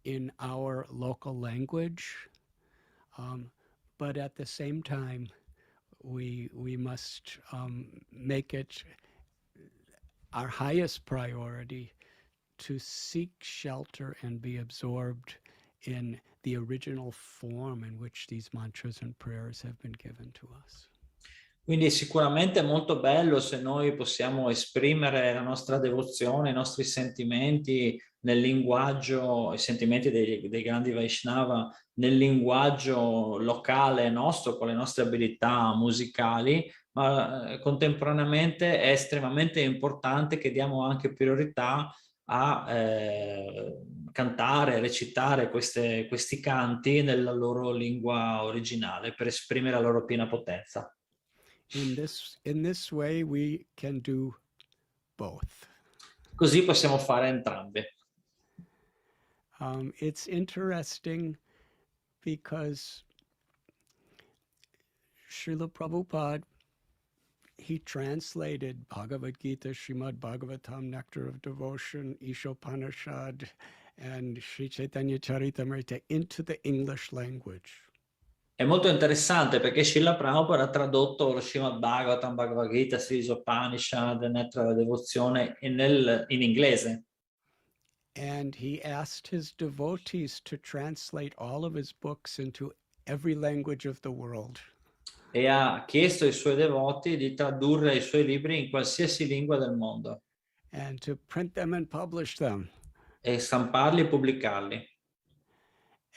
Speaker 4: in our local language, but at the same time, we must make it our highest priority to seek shelter and be absorbed in the original form in which these mantras and prayers have been given to us.
Speaker 3: Quindi sicuramente è molto bello se noi possiamo esprimere la nostra devozione, i nostri sentimenti nel linguaggio, i sentimenti dei grandi Vaishnava, nel linguaggio locale nostro, con le nostre abilità musicali, ma contemporaneamente è estremamente importante che diamo anche priorità a cantare, recitare questi canti nella loro lingua originale per esprimere la loro piena potenza.
Speaker 4: In this way we can do both.
Speaker 3: Così possiamo fare entrambe.
Speaker 4: It's interesting because Srila Prabhupada, he translated Bhagavad Gita, Srimad Bhagavatam, Nectar of Devotion, Ishopanishad, and Sri Chaitanya Charitamrita into the English language.
Speaker 3: È molto interessante perché Srila Prabhupada ha tradotto lo Srimad Bhagavatam, Bhagavad Gita, Sri Upanishad, Nectar della Devozione in inglese.
Speaker 4: And he asked his devotees to translate all of his books into every language of the world.
Speaker 3: E ha chiesto ai suoi devoti di tradurre i suoi libri in qualsiasi lingua del mondo
Speaker 4: And to print them and publish them.
Speaker 3: e stamparli e pubblicarli.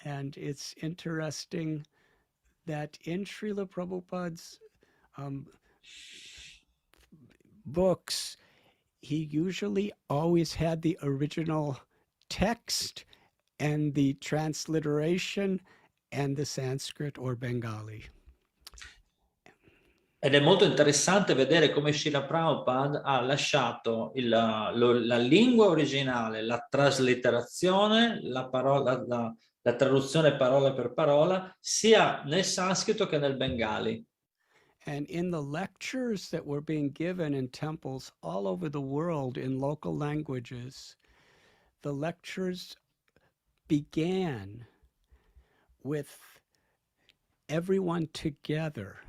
Speaker 4: And it's interesting that in Srila Prabhupada's books, he usually always had the original text and the transliteration and the Sanskrit or Bengali.
Speaker 3: Ed è molto interessante vedere come Srila Prabhupada ha lasciato la lingua originale, la traslitterazione, la traduzione parola per parola, sia nel sanscrito che nel bengali.
Speaker 4: And in the lectures that were being given in temples all over the world in local languages, the lectures began with everyone together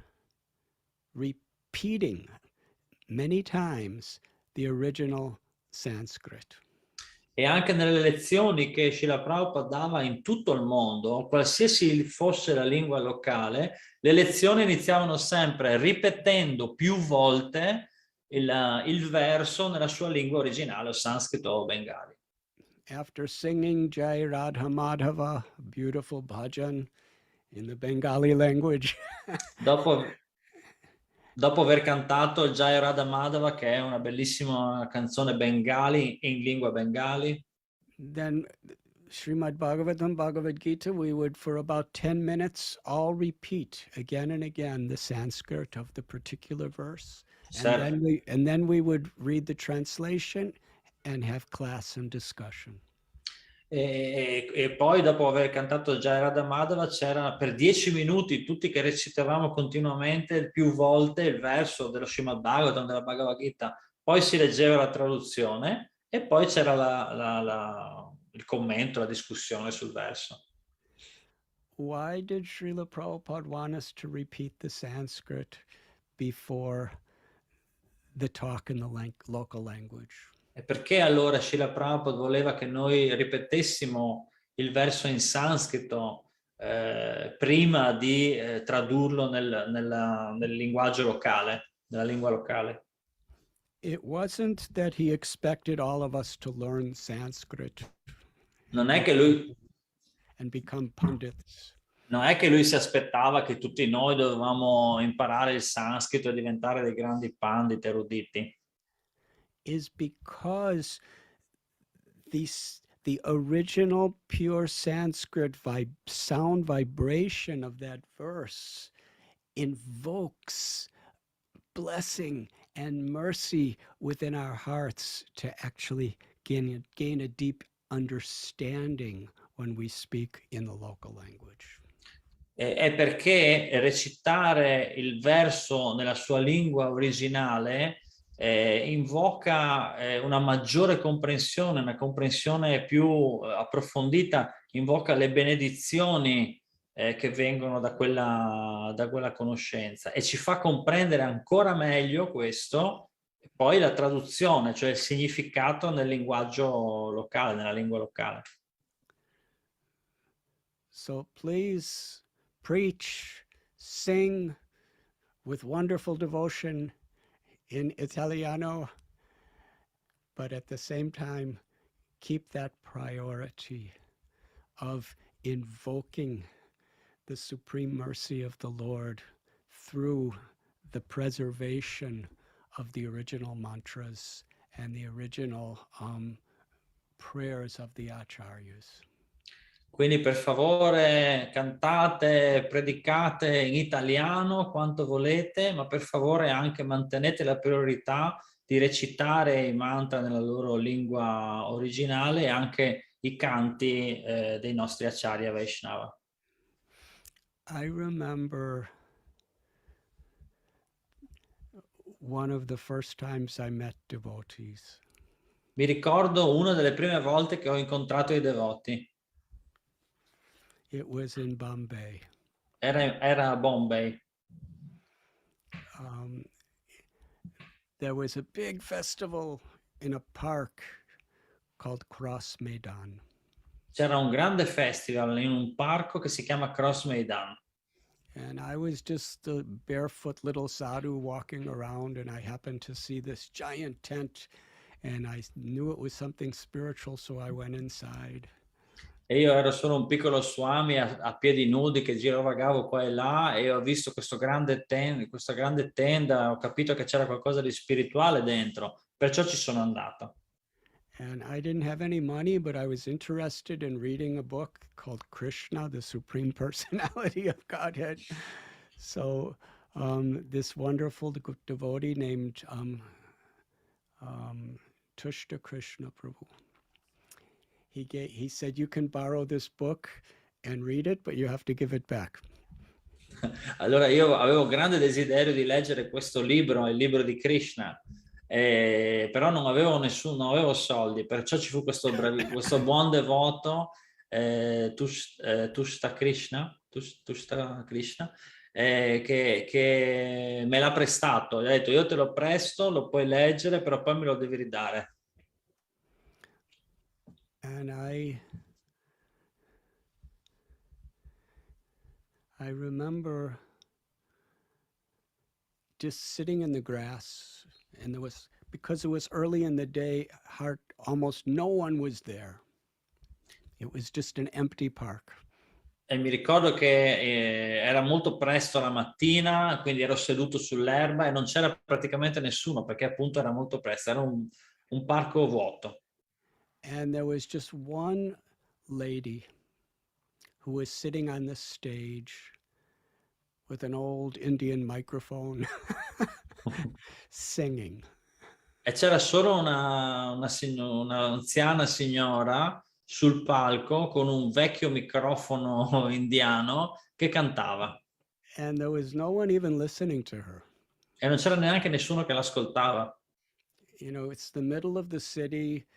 Speaker 4: repeating many times the original Sanskrit.
Speaker 3: E anche nelle lezioni che Srila Prabhupada dava in tutto il mondo, qualsiasi fosse la lingua locale, le lezioni iniziavano sempre ripetendo più volte il verso nella sua lingua originale, o sanscrito o bengali.
Speaker 4: After singing Jai Radha Madhava, beautiful bhajan in the Bengali language.
Speaker 3: Dopo aver cantato il Jai Radha Madhava, che è una bellissima canzone bengali, in lingua bengali,
Speaker 4: then Srimad Bhagavatam, Bhagavad Gita, we would for about 10 minutes all repeat again and again the Sanskrit of the particular verse. And then we would read the translation and have class and discussion.
Speaker 3: E poi dopo aver cantato il Jai Radha Madhava c'era per 10 minuti tutti che recitavamo continuamente più volte il verso dello Srimad Bhagavatam, della Bhagavad Gita, poi si leggeva la traduzione e poi c'era il commento, la discussione sul verso.
Speaker 4: Why did Srila Prabhupada want us to repeat the Sanskrit before the talk in the local language?
Speaker 3: E perché allora Srila Prabhupada voleva che noi ripetessimo il verso in sanscrito prima di tradurlo nel linguaggio locale, nella lingua locale?
Speaker 4: It wasn't that he expected all of us to learn Sanskrit
Speaker 3: Non è che lui
Speaker 4: and become pundits.
Speaker 3: Non è che lui si aspettava che tutti noi dovevamo imparare il sanscrito e diventare dei grandi pandit eruditi.
Speaker 4: Is because the original pure Sanskrit sound vibration of that verse invokes blessing and mercy within our hearts to actually gain a deep understanding when we speak in the local language.
Speaker 3: È perché recitare il verso nella sua lingua originale invoca una maggiore comprensione, una comprensione più approfondita, invoca le benedizioni che vengono da quella conoscenza e ci fa comprendere ancora meglio questo, e poi la traduzione, cioè il significato nel linguaggio locale, nella lingua locale.
Speaker 4: So please preach, sing with wonderful devotion in Italiano, but at the same time, keep that priority of invoking the supreme mercy of the Lord through the preservation of the original mantras and the original prayers of the acharyas.
Speaker 3: Quindi per favore cantate, predicate in italiano quanto volete, ma per favore anche mantenete la priorità di recitare i mantra nella loro lingua originale e anche i canti dei nostri acharya Vaishnava.
Speaker 4: I remember one of the first times I met devotees.
Speaker 3: Mi ricordo una delle prime volte che ho incontrato i devoti.
Speaker 4: It was in Bombay.
Speaker 3: Era a Bombay.
Speaker 4: There was a big festival in a park called Cross Maidan.
Speaker 3: C'era un grande festival in un parco che si chiama Cross Maidan.
Speaker 4: And I was just a barefoot little sadhu walking around, and I happened to see this giant tent, and I knew it was something spiritual, so I went inside.
Speaker 3: E io ero solo un piccolo Swami a piedi nudi che girovagavo qua e là e ho visto questa grande tenda, ho capito che c'era qualcosa di spirituale dentro, perciò ci sono andato.
Speaker 4: And I didn't have any money, but I was interested in reading a book called Krishna, the Supreme Personality of Godhead. So this wonderful devotee named Tushta Krishna Prabhu, he said, you can borrow this book and read it, but you have to give it back.
Speaker 3: Allora io avevo grande desiderio di leggere questo libro, il libro di Krishna, però non avevo soldi, perciò ci fu questo buon devoto, Tushta Krishna, che me l'ha prestato. Gli ha detto, io te lo presto, lo puoi leggere, però poi me lo devi ridare.
Speaker 4: And I remember just sitting in the grass, and there was, because it was early in the day, almost no one was there. It was just an empty park.
Speaker 3: E mi ricordo che era molto presto la mattina, quindi ero seduto sull'erba e non c'era praticamente nessuno perché appunto era molto presto, era un parco vuoto.
Speaker 4: And there was just one lady who was sitting on the stage with an old Indian microphone singing.
Speaker 3: E c'era solo una anziana signora sul palco con un vecchio microfono indiano che cantava.
Speaker 4: And there was no one even listening to her.
Speaker 3: E non c'era neanche nessuno che l'ascoltava.
Speaker 4: You know, it's the middle of the city.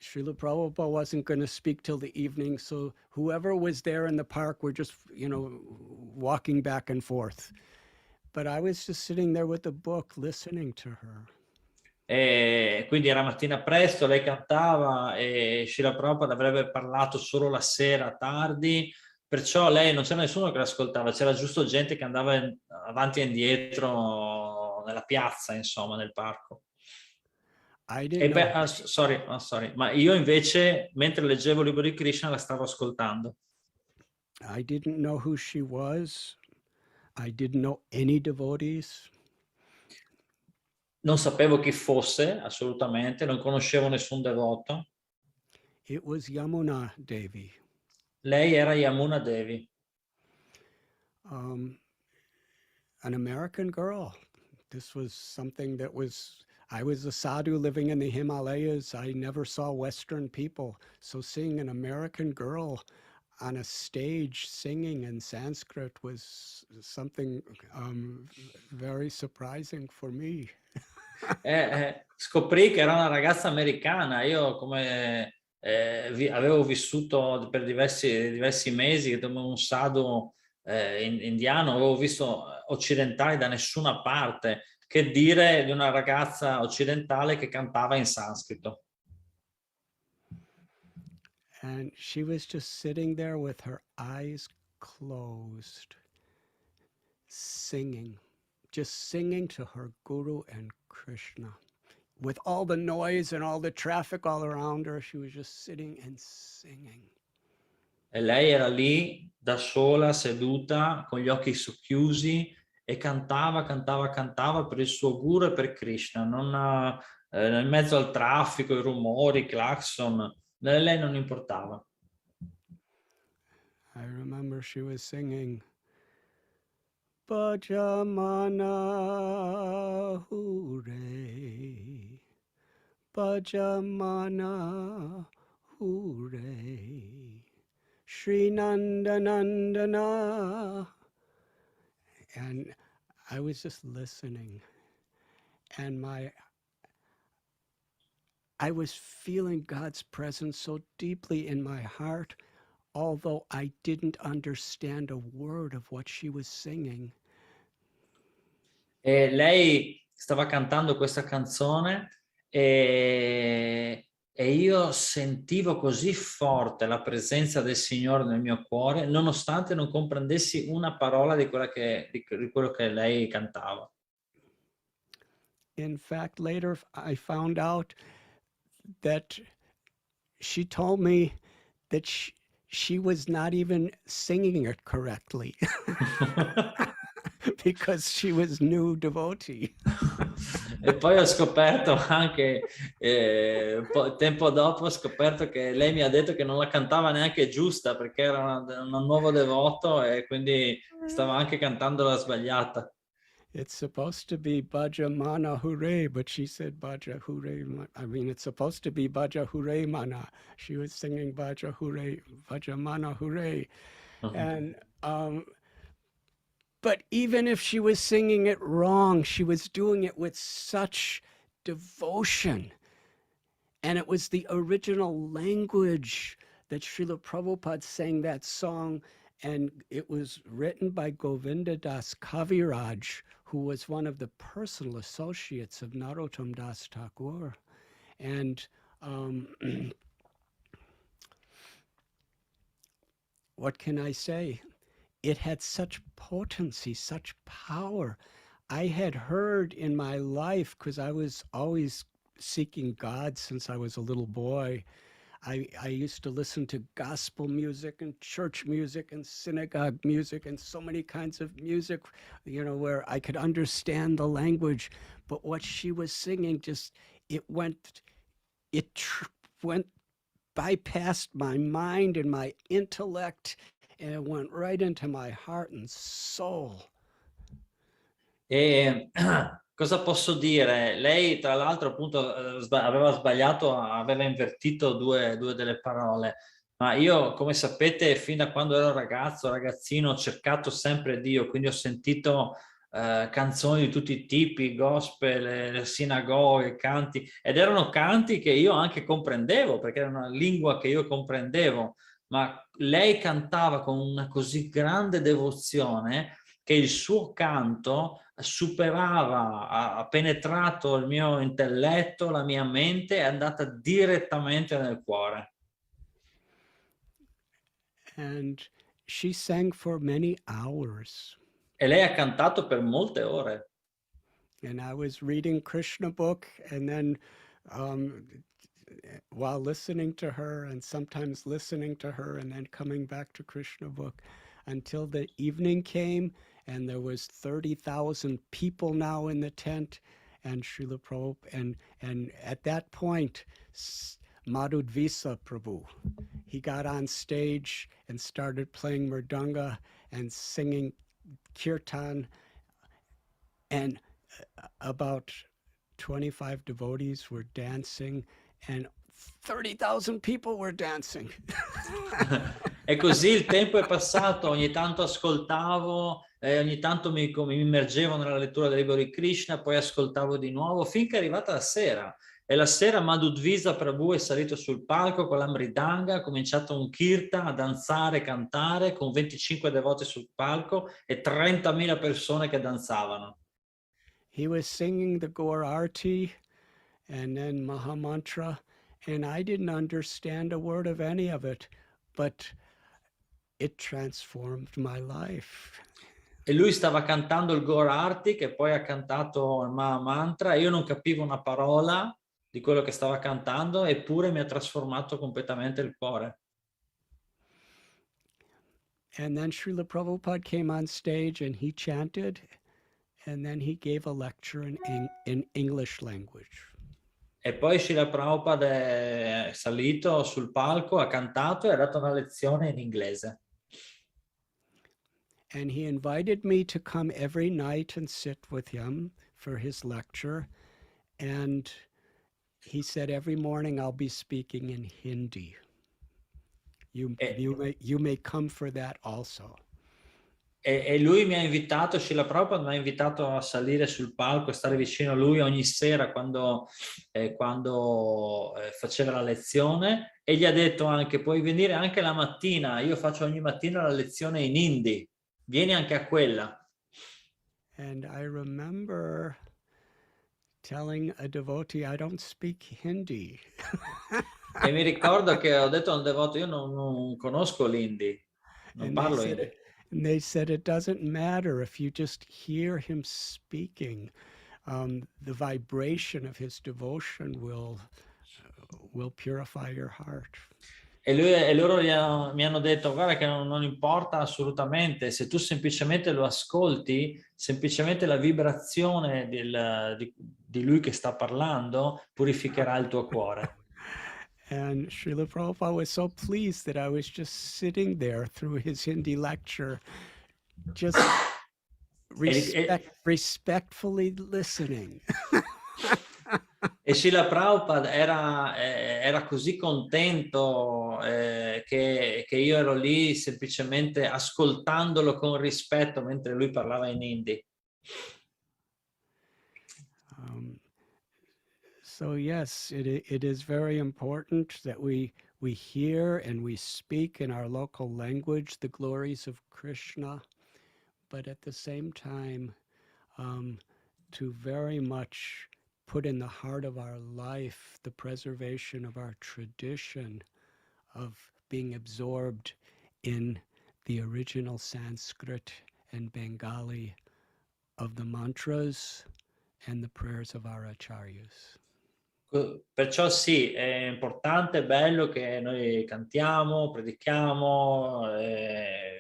Speaker 4: Srila Prabhupada wasn't going to speak till the evening, so whoever was there in the park were just, walking back and forth. But I was just sitting there with the book listening to her.
Speaker 3: E quindi era mattina presto, lei cantava e Srila Prabhupada avrebbe parlato solo la sera tardi, perciò lei non c'era nessuno che l'ascoltava, c'era giusto gente che andava avanti e indietro nella piazza, insomma, nel parco. Sorry, ma io invece, mentre leggevo il libro di Krishna, la stavo ascoltando.
Speaker 4: I didn't know who she was. I didn't know any devotees.
Speaker 3: Non sapevo chi fosse, assolutamente, non conoscevo nessun devoto.
Speaker 4: It was Yamuna Devi.
Speaker 3: Lei era Yamuna Devi.
Speaker 4: An American girl. This was something that I was a sadhu living in the Himalayas. I never saw Western people. So seeing an American girl on a stage singing in Sanskrit was something very surprising for me.
Speaker 3: Scoprì che era una ragazza americana. Io come avevo vissuto per diversi mesi come un sadhu indiano, avevo visto occidentali da nessuna parte, che dire di una ragazza occidentale che cantava in sanscrito.
Speaker 4: And she was just sitting there with her eyes closed, singing, just singing to her Guru and Krishna. With all the noise and all the traffic all around her, she was just sitting and singing.
Speaker 3: E lei era lì da sola, seduta, con gli occhi socchiusi e cantava per il suo Guru e per Krishna, non nel mezzo al traffico, i rumori, i clacson, lei non importava.
Speaker 4: I remember she was singing, Bhajamana Hooray, Bhajamana Hooray, Shri Nandanandana. And I was just listening, and I was feeling God's presence so deeply in my heart, although I didn't understand a word of what she was singing.
Speaker 3: E lei stava cantando questa canzone e e io sentivo così forte la presenza del Signore nel mio cuore, nonostante non comprendessi una parola di quello che lei cantava.
Speaker 4: In fact, later I found out that she told me that she was not even singing it correctly because she was new devotee.
Speaker 3: E poi ho scoperto anche, tempo dopo, ho scoperto che lei mi ha detto che non la cantava neanche giusta perché era un nuovo devoto e quindi stava anche cantando la sbagliata.
Speaker 4: It's supposed to be Bhaja Mana Hooray, but she said Bhaja Hooray. I mean, it's supposed to be Bhaja Hooray Mana. She was singing Bhaja Hooray, Bhaja Mana Hooray. And but even if she was singing it wrong, she was doing it with such devotion. And it was the original language that Srila Prabhupada sang that song. And it was written by Govinda Das Kaviraj, who was one of the personal associates of Narottam Das Thakur. And what can I say? It had such potency, such power. I had heard in my life, because I was always seeking God since I was a little boy. I used to listen to gospel music and church music and synagogue music and so many kinds of music, where I could understand the language. But what she was singing it went bypassed my mind and my intellect, and it went right into my heart and soul.
Speaker 3: E cosa posso dire? Lei, tra l'altro, appunto, aveva sbagliato, aveva invertito due delle parole. Ma io, come sapete, fin da quando ero ragazzino, ho cercato sempre Dio, quindi ho sentito canzoni di tutti i tipi, gospel, le sinagoghe, canti, ed erano canti che io anche comprendevo, perché era una lingua che io comprendevo, ma lei cantava con una così grande devozione che il suo canto superava, ha penetrato il mio intelletto, la mia mente, è andata direttamente nel cuore.
Speaker 4: And she sang for many hours.
Speaker 3: E lei ha cantato per molte ore.
Speaker 4: And I was reading Krishna book, and then while listening to her, and sometimes listening to her, and then coming back to Krishna book, until the evening came, and there was 30,000 people now in the tent, and Srila Prabhupada, and at that point, Madhudvisa Prabhu, he got on stage and started playing mridanga and singing kirtan, and about 25 devotees were dancing, and 30,000 people were dancing.
Speaker 3: E così il tempo è passato, ogni tanto ascoltavo, ogni tanto mi immergevo nella lettura del libro di Krishna, poi ascoltavo di nuovo, finché è arrivata la sera. E la sera Madhudvisa Prabhu è salito sul palco con la mridanga, ha cominciato un kirtan, a danzare, cantare, con 25 devoti sul palco e 30.000 persone che danzavano.
Speaker 4: He was singing the Gaur Arti and then Mahamantra, and I didn't understand a word of any of it, but it transformed my life.
Speaker 3: E lui stava cantando il Gaur Arti, che poi ha cantato il Mahamantra, e io non capivo una parola di quello che stava cantando, eppure mi ha trasformato completamente il cuore.
Speaker 4: And then Srila Prabhupada came on stage and he chanted, and then he gave a lecture in English language.
Speaker 3: E poi Srila Prabhupada è salito sul palco, ha cantato e ha dato una lezione in inglese.
Speaker 4: And he invited me to come every night and sit with him for his lecture. And he said, every morning I'll be speaking in Hindi. You may come for that also.
Speaker 3: E lui mi ha invitato, Srila Prabhupada mi ha invitato a salire sul palco e stare vicino a lui ogni sera quando faceva la lezione, e gli ha detto anche, puoi venire anche la mattina, io faccio ogni mattina la lezione in Hindi, vieni anche a quella.
Speaker 4: And I remember telling a devotee, I don't speak Hindi.
Speaker 3: E mi ricordo che ho detto a un devoto, io non conosco l'Indi, non
Speaker 4: And
Speaker 3: parlo Hindi.
Speaker 4: they said it doesn't matter if you just hear him speaking. The vibration of his devotion will purify your heart.
Speaker 3: E loro mi hanno detto, guarda che non importa assolutamente, se tu semplicemente lo ascolti, semplicemente la vibrazione di lui che sta parlando purificherà il tuo cuore.
Speaker 4: And Srila Prabhupada was so pleased that I was just sitting there through his Hindi lecture, just respectfully listening.
Speaker 3: E Srila Prabhupada era così contento che io ero lì semplicemente ascoltandolo con rispetto mentre lui parlava in Hindi.
Speaker 4: So yes, it is very important that we hear and we speak in our local language the glories of Krishna, but at the same time, to very much put in the heart of our life the preservation of our tradition of being absorbed in the original Sanskrit and Bengali of the mantras and the prayers of our acharyas.
Speaker 3: Perciò sì, è importante, è bello che noi cantiamo, predichiamo,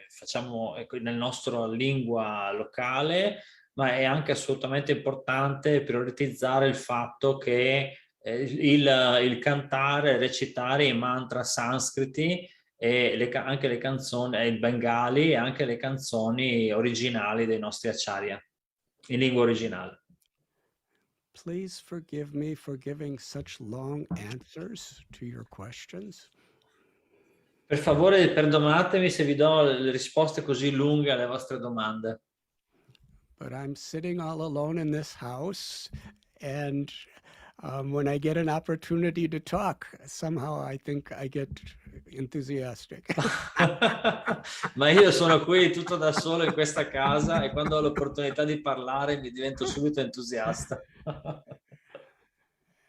Speaker 3: facciamo nella nostra lingua locale, ma è anche assolutamente importante prioritizzare il fatto che il cantare, recitare i mantra sanscriti e anche le canzoni, il bengali e anche le canzoni originali dei nostri acharya, in lingua originale.
Speaker 4: Please forgive me for giving such long answers to your questions.
Speaker 3: Per favore, perdonatemi se vi do le risposte così lunghe alle vostre domande.
Speaker 4: But I'm sitting all alone in this house, and when I get an opportunity to talk, somehow I think I get enthusiastic.
Speaker 3: Ma io sono qui tutto da solo in questa casa e quando ho l'opportunità di parlare mi divento subito entusiasta.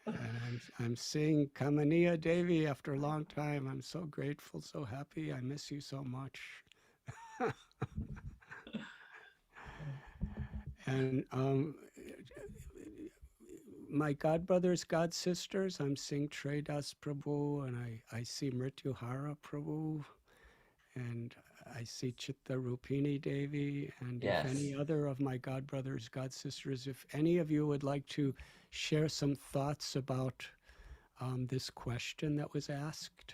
Speaker 4: And I'm seeing Kamaniya Devi after a long time. I'm so grateful, so happy. I miss you so much. And my godbrothers, god sisters, I'm seeing Tredas Prabhu, and I see Mrityuhara Prabhu, and I see Chitta Rupini Devi, and
Speaker 3: Yes.
Speaker 4: if any other of my godbrothers, god sisters, if any of you would like to share some thoughts about this question that was asked,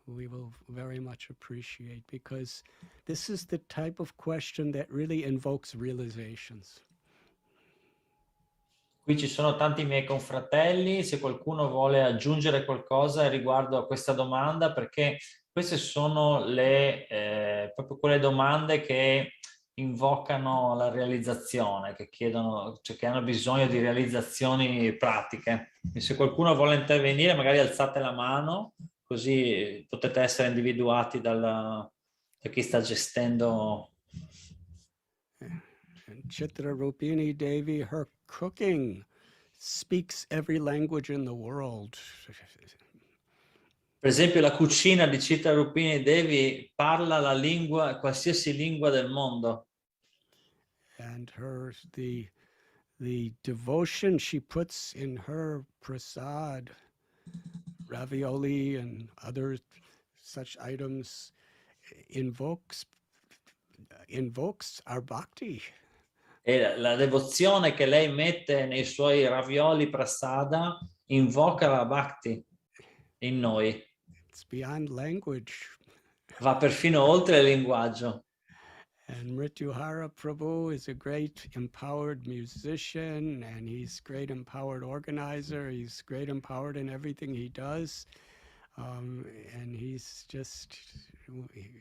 Speaker 4: we will very much appreciate, because this is the type of question that really invokes realizations.
Speaker 3: Qui ci sono tanti miei confratelli, se qualcuno vuole aggiungere qualcosa riguardo a questa domanda, perché queste sono proprio quelle domande che invocano la realizzazione, che chiedono, cioè che hanno bisogno di realizzazioni pratiche. E se qualcuno vuole intervenire, magari alzate la mano, così potete essere individuati da chi sta gestendo.
Speaker 4: And Chitra Rupini Devi, her cooking speaks every language in the world.
Speaker 3: Per esempio la cucina di Chitta Rupini Devi parla la lingua, qualsiasi lingua del mondo.
Speaker 4: And the devotion she puts in her prasad, ravioli and other such items, invokes our bhakti.
Speaker 3: E la devozione che lei mette nei suoi ravioli prasada invoca la bhakti in noi.
Speaker 4: It's beyond language.
Speaker 3: Va perfino oltre il linguaggio.
Speaker 4: And Mrityuhara Prabhu is a great empowered musician, and he's great empowered organizer. He's great empowered in everything he does. And he's just,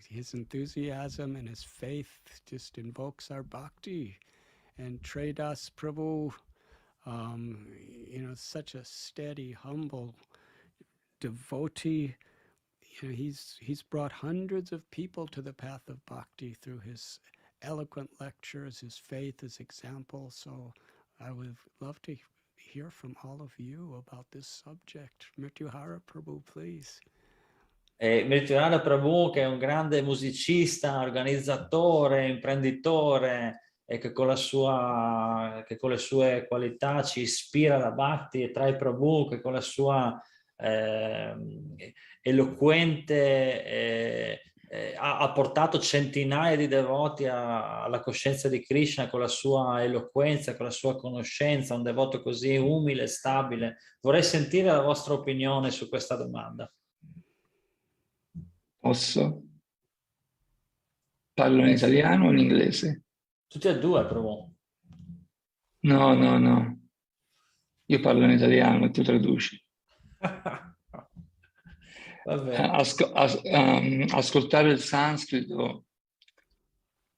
Speaker 4: his enthusiasm and his faith just invokes our bhakti. And Tredas Prabhu, such a steady, humble devotee. He's brought hundreds of people to the path of bhakti through his eloquent lectures, his faith, his example. So I would love to hear from all of you about this subject. Mrityuhara Prabhu, please.
Speaker 3: E Mrityuhara Prabhu, che è un grande musicista, organizzatore, imprenditore, e che con le sue qualità ci ispira la Bhakti, e Trai Prabhu, che con la sua eloquente ha portato centinaia di devoti alla coscienza di Krishna con la sua eloquenza, con la sua conoscenza, un devoto così umile e stabile. Vorrei sentire la vostra opinione su questa domanda.
Speaker 2: Posso? Parlo in italiano o in inglese?
Speaker 3: Tutti e due, Prabhu.
Speaker 2: No. Io parlo in italiano e tu traduci. Ascoltare il sanscrito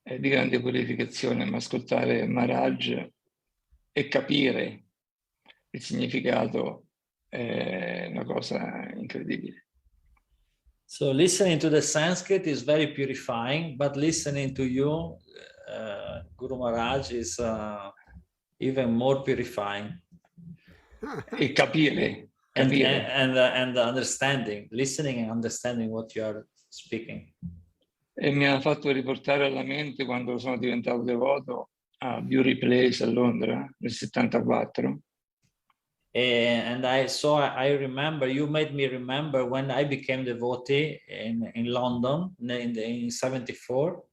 Speaker 2: è di grande purificazione, ma ascoltare Maharaj e capire il significato è una cosa incredibile.
Speaker 3: So listening to the Sanskrit is very purifying, but listening to you, Guru Maharaj, is even more purifying.
Speaker 2: E capire.
Speaker 3: And understanding, listening and understanding what you are speaking.
Speaker 2: E mi ha fatto riportare alla mente, quando sono diventato devoto, a Beauty Place a Londra nel 74.
Speaker 3: And I remember, you made me remember when I became devotee in London in 74.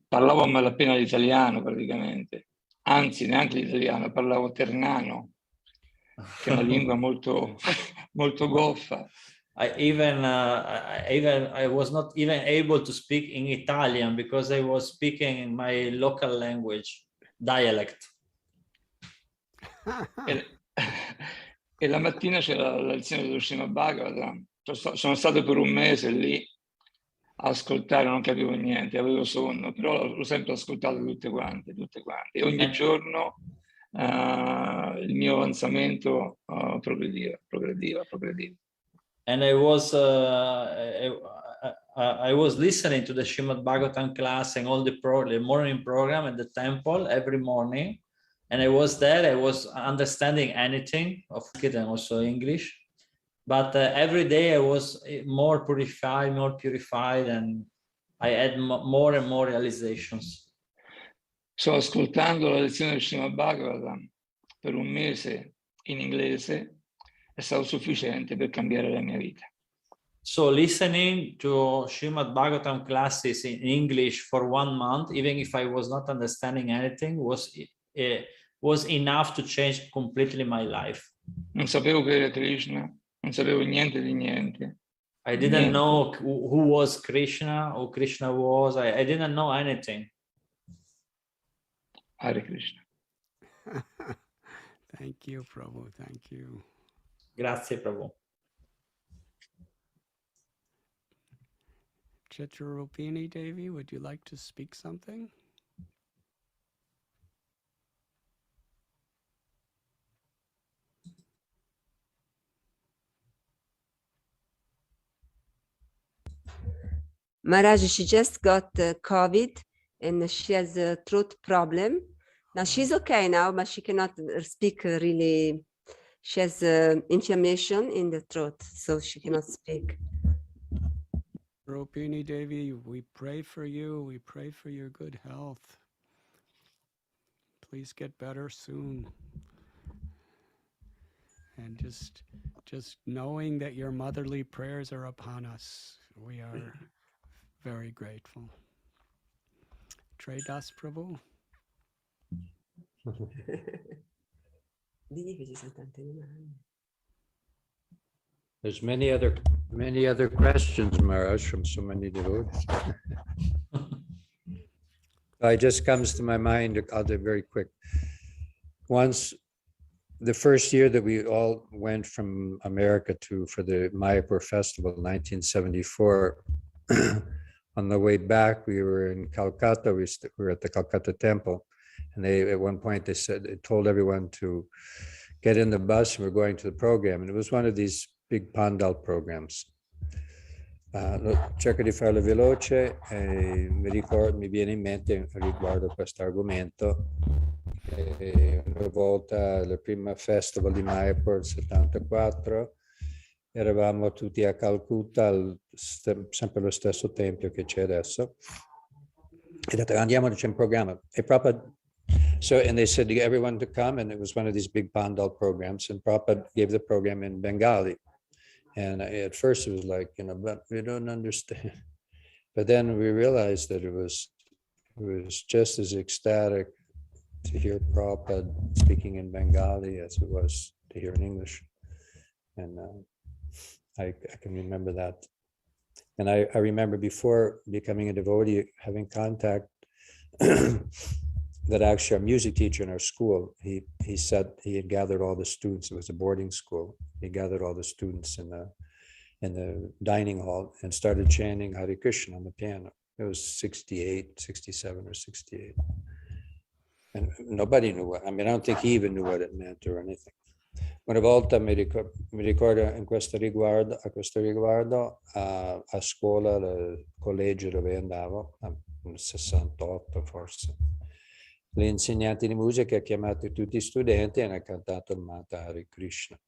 Speaker 2: Parlavo a malapena l'italiano praticamente, anzi neanche l'italiano, parlavo ternano, che è una lingua molto, molto goffa.
Speaker 3: I was not even able to speak in Italian because I was speaking in my local language, dialect.
Speaker 2: E la mattina c'era la lezione dello Srimad Bhagavatam. Sono stato per un mese lì a ascoltare, non capivo niente, avevo sonno, però l'ho sempre ascoltato tutte quante. E ogni giorno il mio avanzamento progrediva.
Speaker 3: And I was listening to the Srimad Bhagavatam class and all the morning program at the temple every morning. And I was there, I was understanding anything of it and also English. But every day I was more purified, and I had more and more realizations.
Speaker 2: So ascoltando la lezione del Srimad Bhagavatam per un mese in inglese è stato sufficiente per cambiare la mia vita.
Speaker 3: So listening to Srimad Bhagavatam classes in English for 1 month, even if I was not understanding anything, was enough to change completely my life.
Speaker 2: Non sapevo che era Krishna, non sapevo niente di niente.
Speaker 3: I didn't know who was Krishna, who Krishna was. I didn't know anything.
Speaker 2: Hare Krishna.
Speaker 4: Thank you, Prabhu. Thank you.
Speaker 3: Grazie, Prabhu.
Speaker 4: Chitrarupini Devi, would you like to speak something?
Speaker 5: Maharaj, she just got COVID and she has a throat problem. Now she's okay now, but she cannot speak really. She has inflammation in the throat, so she cannot speak.
Speaker 4: Rupini Devi, we pray for you. We pray for your good health. Please get better soon. And just knowing that your motherly prayers are upon us, we are very grateful. Tredas Prabhu.
Speaker 1: There's many other questions, Maharaj, from so many devotees. It just comes to my mind, I'll do it very quick. Once, the first year that we all went from America for the Mayapur Festival, 1974, on the way back, we were in Calcutta, we were at the Calcutta temple, and at one point they told everyone to get in the bus and we're going to the program. And it was one of these big Pandal programs. Cerco di farlo veloce, mi viene in mente riguardo questo argomento. E una volta al primo festival di Mayapur del 74 eravamo tutti a Calcutta, sempre lo stesso tempio che c'è adesso. E detto, andiamo, c'è un programma. E Prabhupada, and they said to get everyone to come, and it was one of these big Pandal programs, and Prabhupada gave the program in Bengali. And at first it was like, but we don't understand. But then we realized that it was just as ecstatic to hear Prabhupada speaking in Bengali as it was to hear in English. And I can remember that. And I remember before becoming a devotee, having contact that actually our music teacher in our school, he said he had gathered all the students. It was a boarding school. He gathered all the students in the dining hall and started chanting Hare Krishna on the piano. It was 67 or 68. And nobody knew what, I don't think he even knew what it meant or anything. Una volta mi ricordo a questo riguardo, a scuola, al collegio dove andavo, nel 68 forse, l'insegnante di musica ha chiamato tutti gli studenti e hanno cantato il mantra Hare Krishna.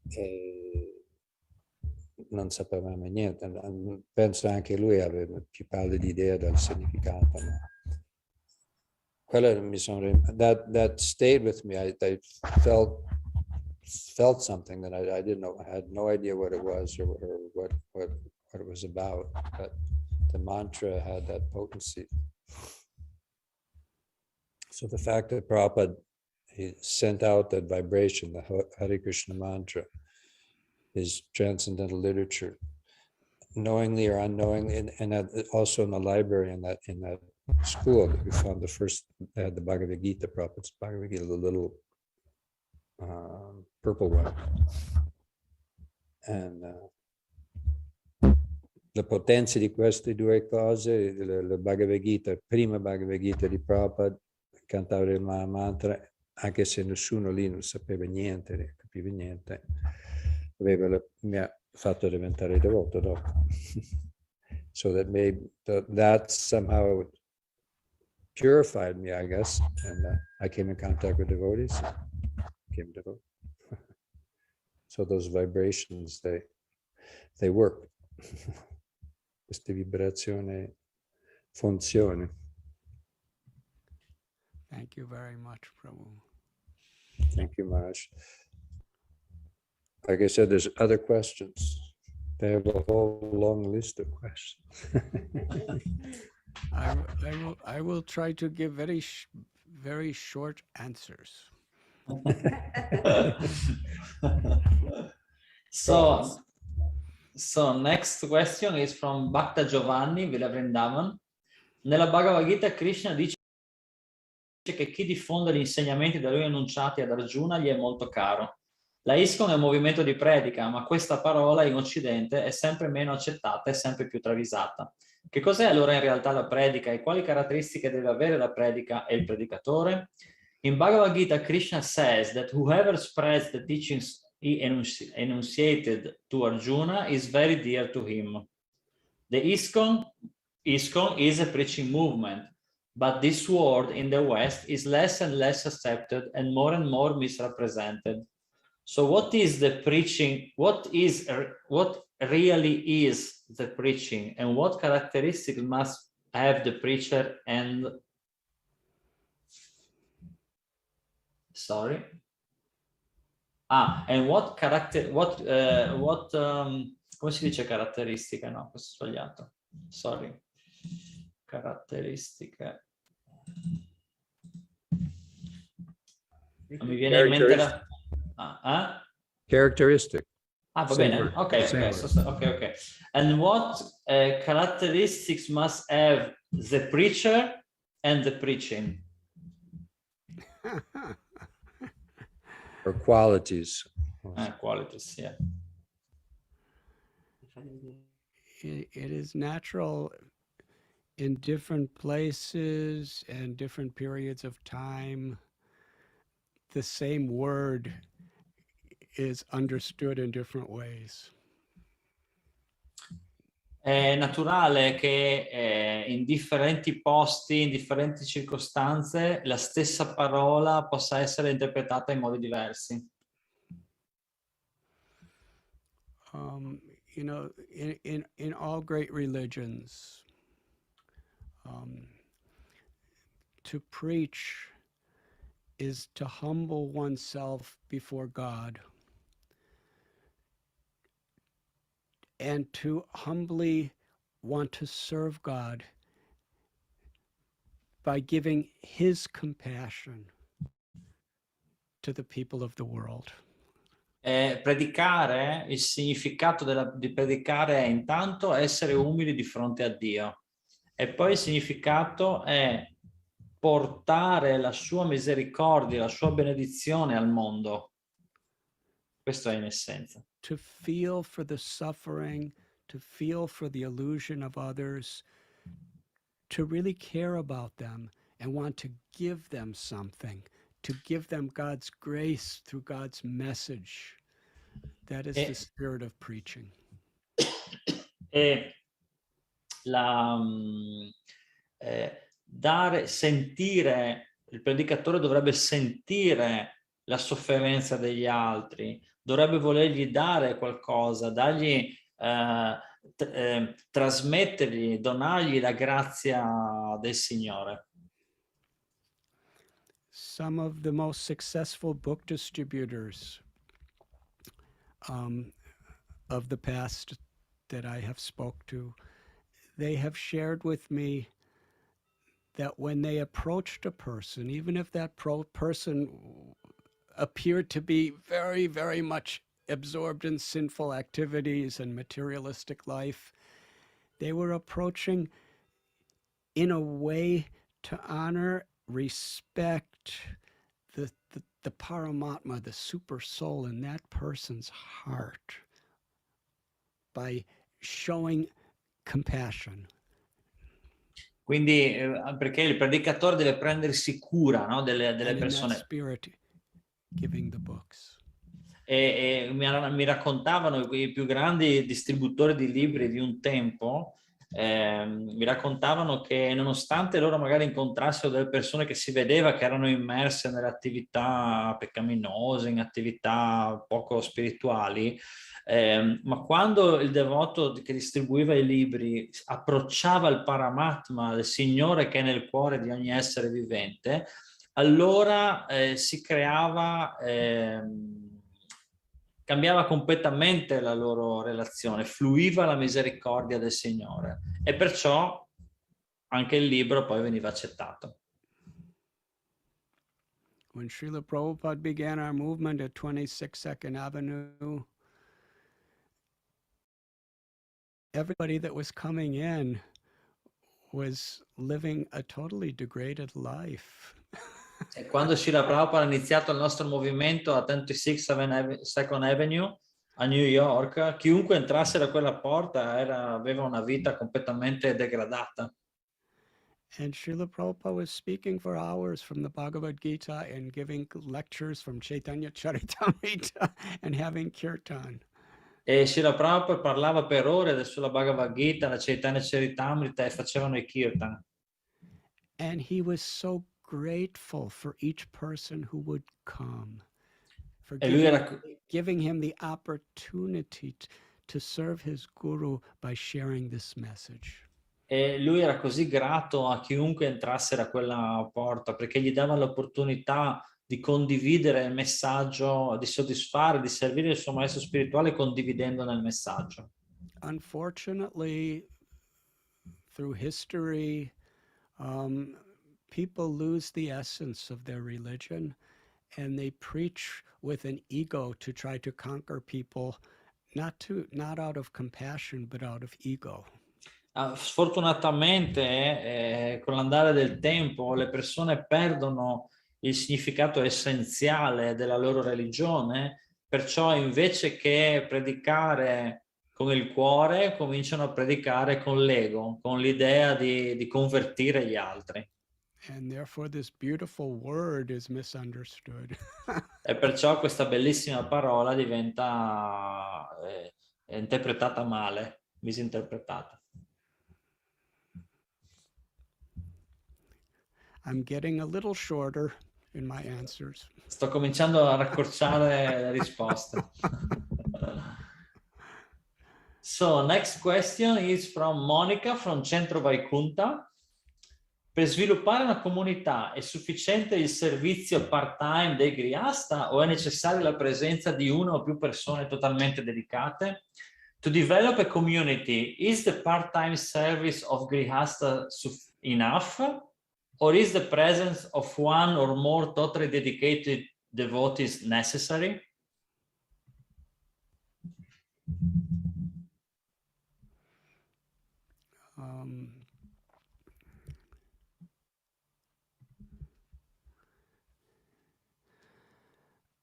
Speaker 1: E non sapevamo niente, penso anche lui aveva più pallida idea del significato. Ma that stayed with me. I felt something that I didn't know. I had no idea what it was or what it was about. But the mantra had that potency. So the fact that Prabhupada, he sent out that vibration, the Hare Krishna mantra, is transcendental literature, knowingly or unknowingly, and also in the library in that school that we found they had the Bhagavad Gita, Prabhupada's Bhagavad Gita, the little purple one. And la potenza di queste due cose, la Bhagavad Gita, prima Bhagavad Gita di Prabhupada, cantare il mantra, anche se nessuno lì non sapeva niente, non capiva niente, mi ha fatto diventare devoto dopo. So that somehow purified me, I guess, and I came in contact with devotees, became devote. So those vibrations, they work. Queste vibrazioni funzionano.
Speaker 4: Thank you very much, Prabhu.
Speaker 1: Thank you, Maharaj. Like I said, there's other questions. They have a whole long list of questions.
Speaker 4: I will try to give very short answers.
Speaker 3: So next question is from Bhakta Giovanni, Villa Vrindavan. Nella Bhagavad Gita Krishna dice che chi diffonde gli insegnamenti da lui annunciati ad Arjuna gli è molto caro. La ISKCON è un movimento di predica, ma questa parola in Occidente è sempre meno accettata e sempre più travisata. Che cos'è allora in realtà la predica e quali caratteristiche deve avere la predica e il predicatore? In Bhagavad Gita, Krishna says that whoever spreads the teachings he enunciated to Arjuna is very dear to him. The ISKCON is a preaching movement, but this word in the West is less and less accepted and more misrepresented. So what is the preaching? What really is the preaching, and what characteristics must have the preacher and and what come si dice caratteristica? No, questo è sbagliato. Sorry. Caratteristiche. Non mi viene in mente
Speaker 1: Characteristic.
Speaker 3: Va bene. Okay. And what characteristics must have the preacher and the preaching?
Speaker 1: Or qualities.
Speaker 3: Qualities, yeah.
Speaker 4: It is natural in different places and different periods of time. The same word is understood in different ways.
Speaker 3: È naturale che in differenti posti, in differenti circostanze, la stessa parola possa essere interpretata in modi diversi.
Speaker 4: You know, in all great religions, to preach is to humble oneself before God and to humbly want to serve God by giving His compassion to the people of the world.
Speaker 3: Predicare, il significato di predicare è intanto essere umili di fronte a Dio, e poi il significato è portare la sua misericordia, la sua benedizione al mondo. Questo è in essenza.
Speaker 4: To feel for the suffering, to feel for the illusion of others, to really care about them and want to give them something, to give them God's grace through God's message. That is the spirit of preaching.
Speaker 3: E sentire, il predicatore dovrebbe sentire la sofferenza degli altri, dovrebbe volergli dare qualcosa, dargli, trasmettergli, donargli la grazia del Signore.
Speaker 4: Some of the most successful book distributors of the past that I have spoke to, they have shared with me that when they approached a person, even if that person appeared to be very, very much absorbed in sinful activities and materialistic life, they were approaching in a way to honor, respect the Paramatma, the super soul in that person's heart by showing compassion.
Speaker 3: Quindi perché il predicatore deve prendersi cura, no, delle persone.
Speaker 4: Spirit, giving the books.
Speaker 3: E mi raccontavano i più grandi distributori di libri di un tempo, mi raccontavano che nonostante loro magari incontrassero delle persone che si vedeva che erano immerse nelle attività peccaminose, in attività poco spirituali, ma quando il devoto che distribuiva i libri approcciava il Paramatma, il Signore che è nel cuore di ogni essere vivente, allora si creava, cambiava completamente la loro relazione, fluiva la misericordia del Signore, e perciò anche il libro poi veniva accettato.
Speaker 4: When Srila Prabhupada began our movement at 26 2nd Avenue, everybody that was coming in was living a totally degraded life.
Speaker 3: E quando Srila Prabhupada ha iniziato il nostro movimento a 26th Avenue a New York, chiunque entrasse da quella porta aveva una vita completamente degradata.
Speaker 4: And Srila Prabhupada was speaking for hours from the Bhagavad Gita and giving lectures from Chaitanya Charitamrita and having kirtan.
Speaker 3: E Srila Prabhupada parlava per ore sulla Bhagavad Gita, la Chaitanya Charitamrita, e facevano i kirtan.
Speaker 4: And he was so grateful for each person who would come, for giving him the opportunity to serve his guru by sharing this message.
Speaker 3: E lui era così grato a chiunque entrasse da quella porta, perché gli dava l'opportunità di condividere il messaggio, di soddisfare, di servire il suo maestro spirituale condividendo nel messaggio.
Speaker 4: Unfortunately, through history, people lose the essence of their religion and they preach with an ego to try to conquer people, not out of compassion, but out of ego.
Speaker 3: Sfortunatamente, con l'andare del tempo, le persone perdono il significato essenziale della loro religione, perciò invece che predicare con il cuore, cominciano a predicare con l'ego, con l'idea di convertire gli altri.
Speaker 4: And therefore this beautiful word is misunderstood.
Speaker 3: E perciò questa bellissima parola diventa interpretata male. misinterpretato.
Speaker 4: I'm getting a little shorter in my answers.
Speaker 3: Sto cominciando a raccorciare le risposte. So, next question is from Monica from Centro Vaikuntha. Per sviluppare una comunità è sufficiente il servizio part-time dei grihasta o è necessaria la presenza di una o più persone totalmente dedicate? To develop a community, is the part-time service of grihasta enough? Or is the presence of one or more totally dedicated devotees necessary?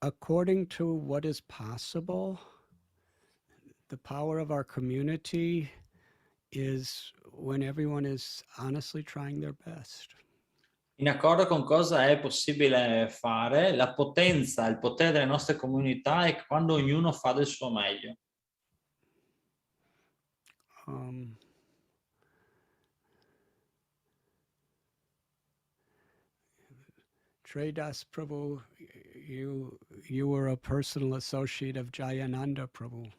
Speaker 4: According to what is possible, the power of our community is when everyone is honestly trying their best.
Speaker 3: In accordo con cosa è possibile fare, la potenza, il potere delle nostre comunità è quando ognuno fa del suo meglio.
Speaker 4: Tredas Prabhu, you were a personal associate of Jayananda Prabhu.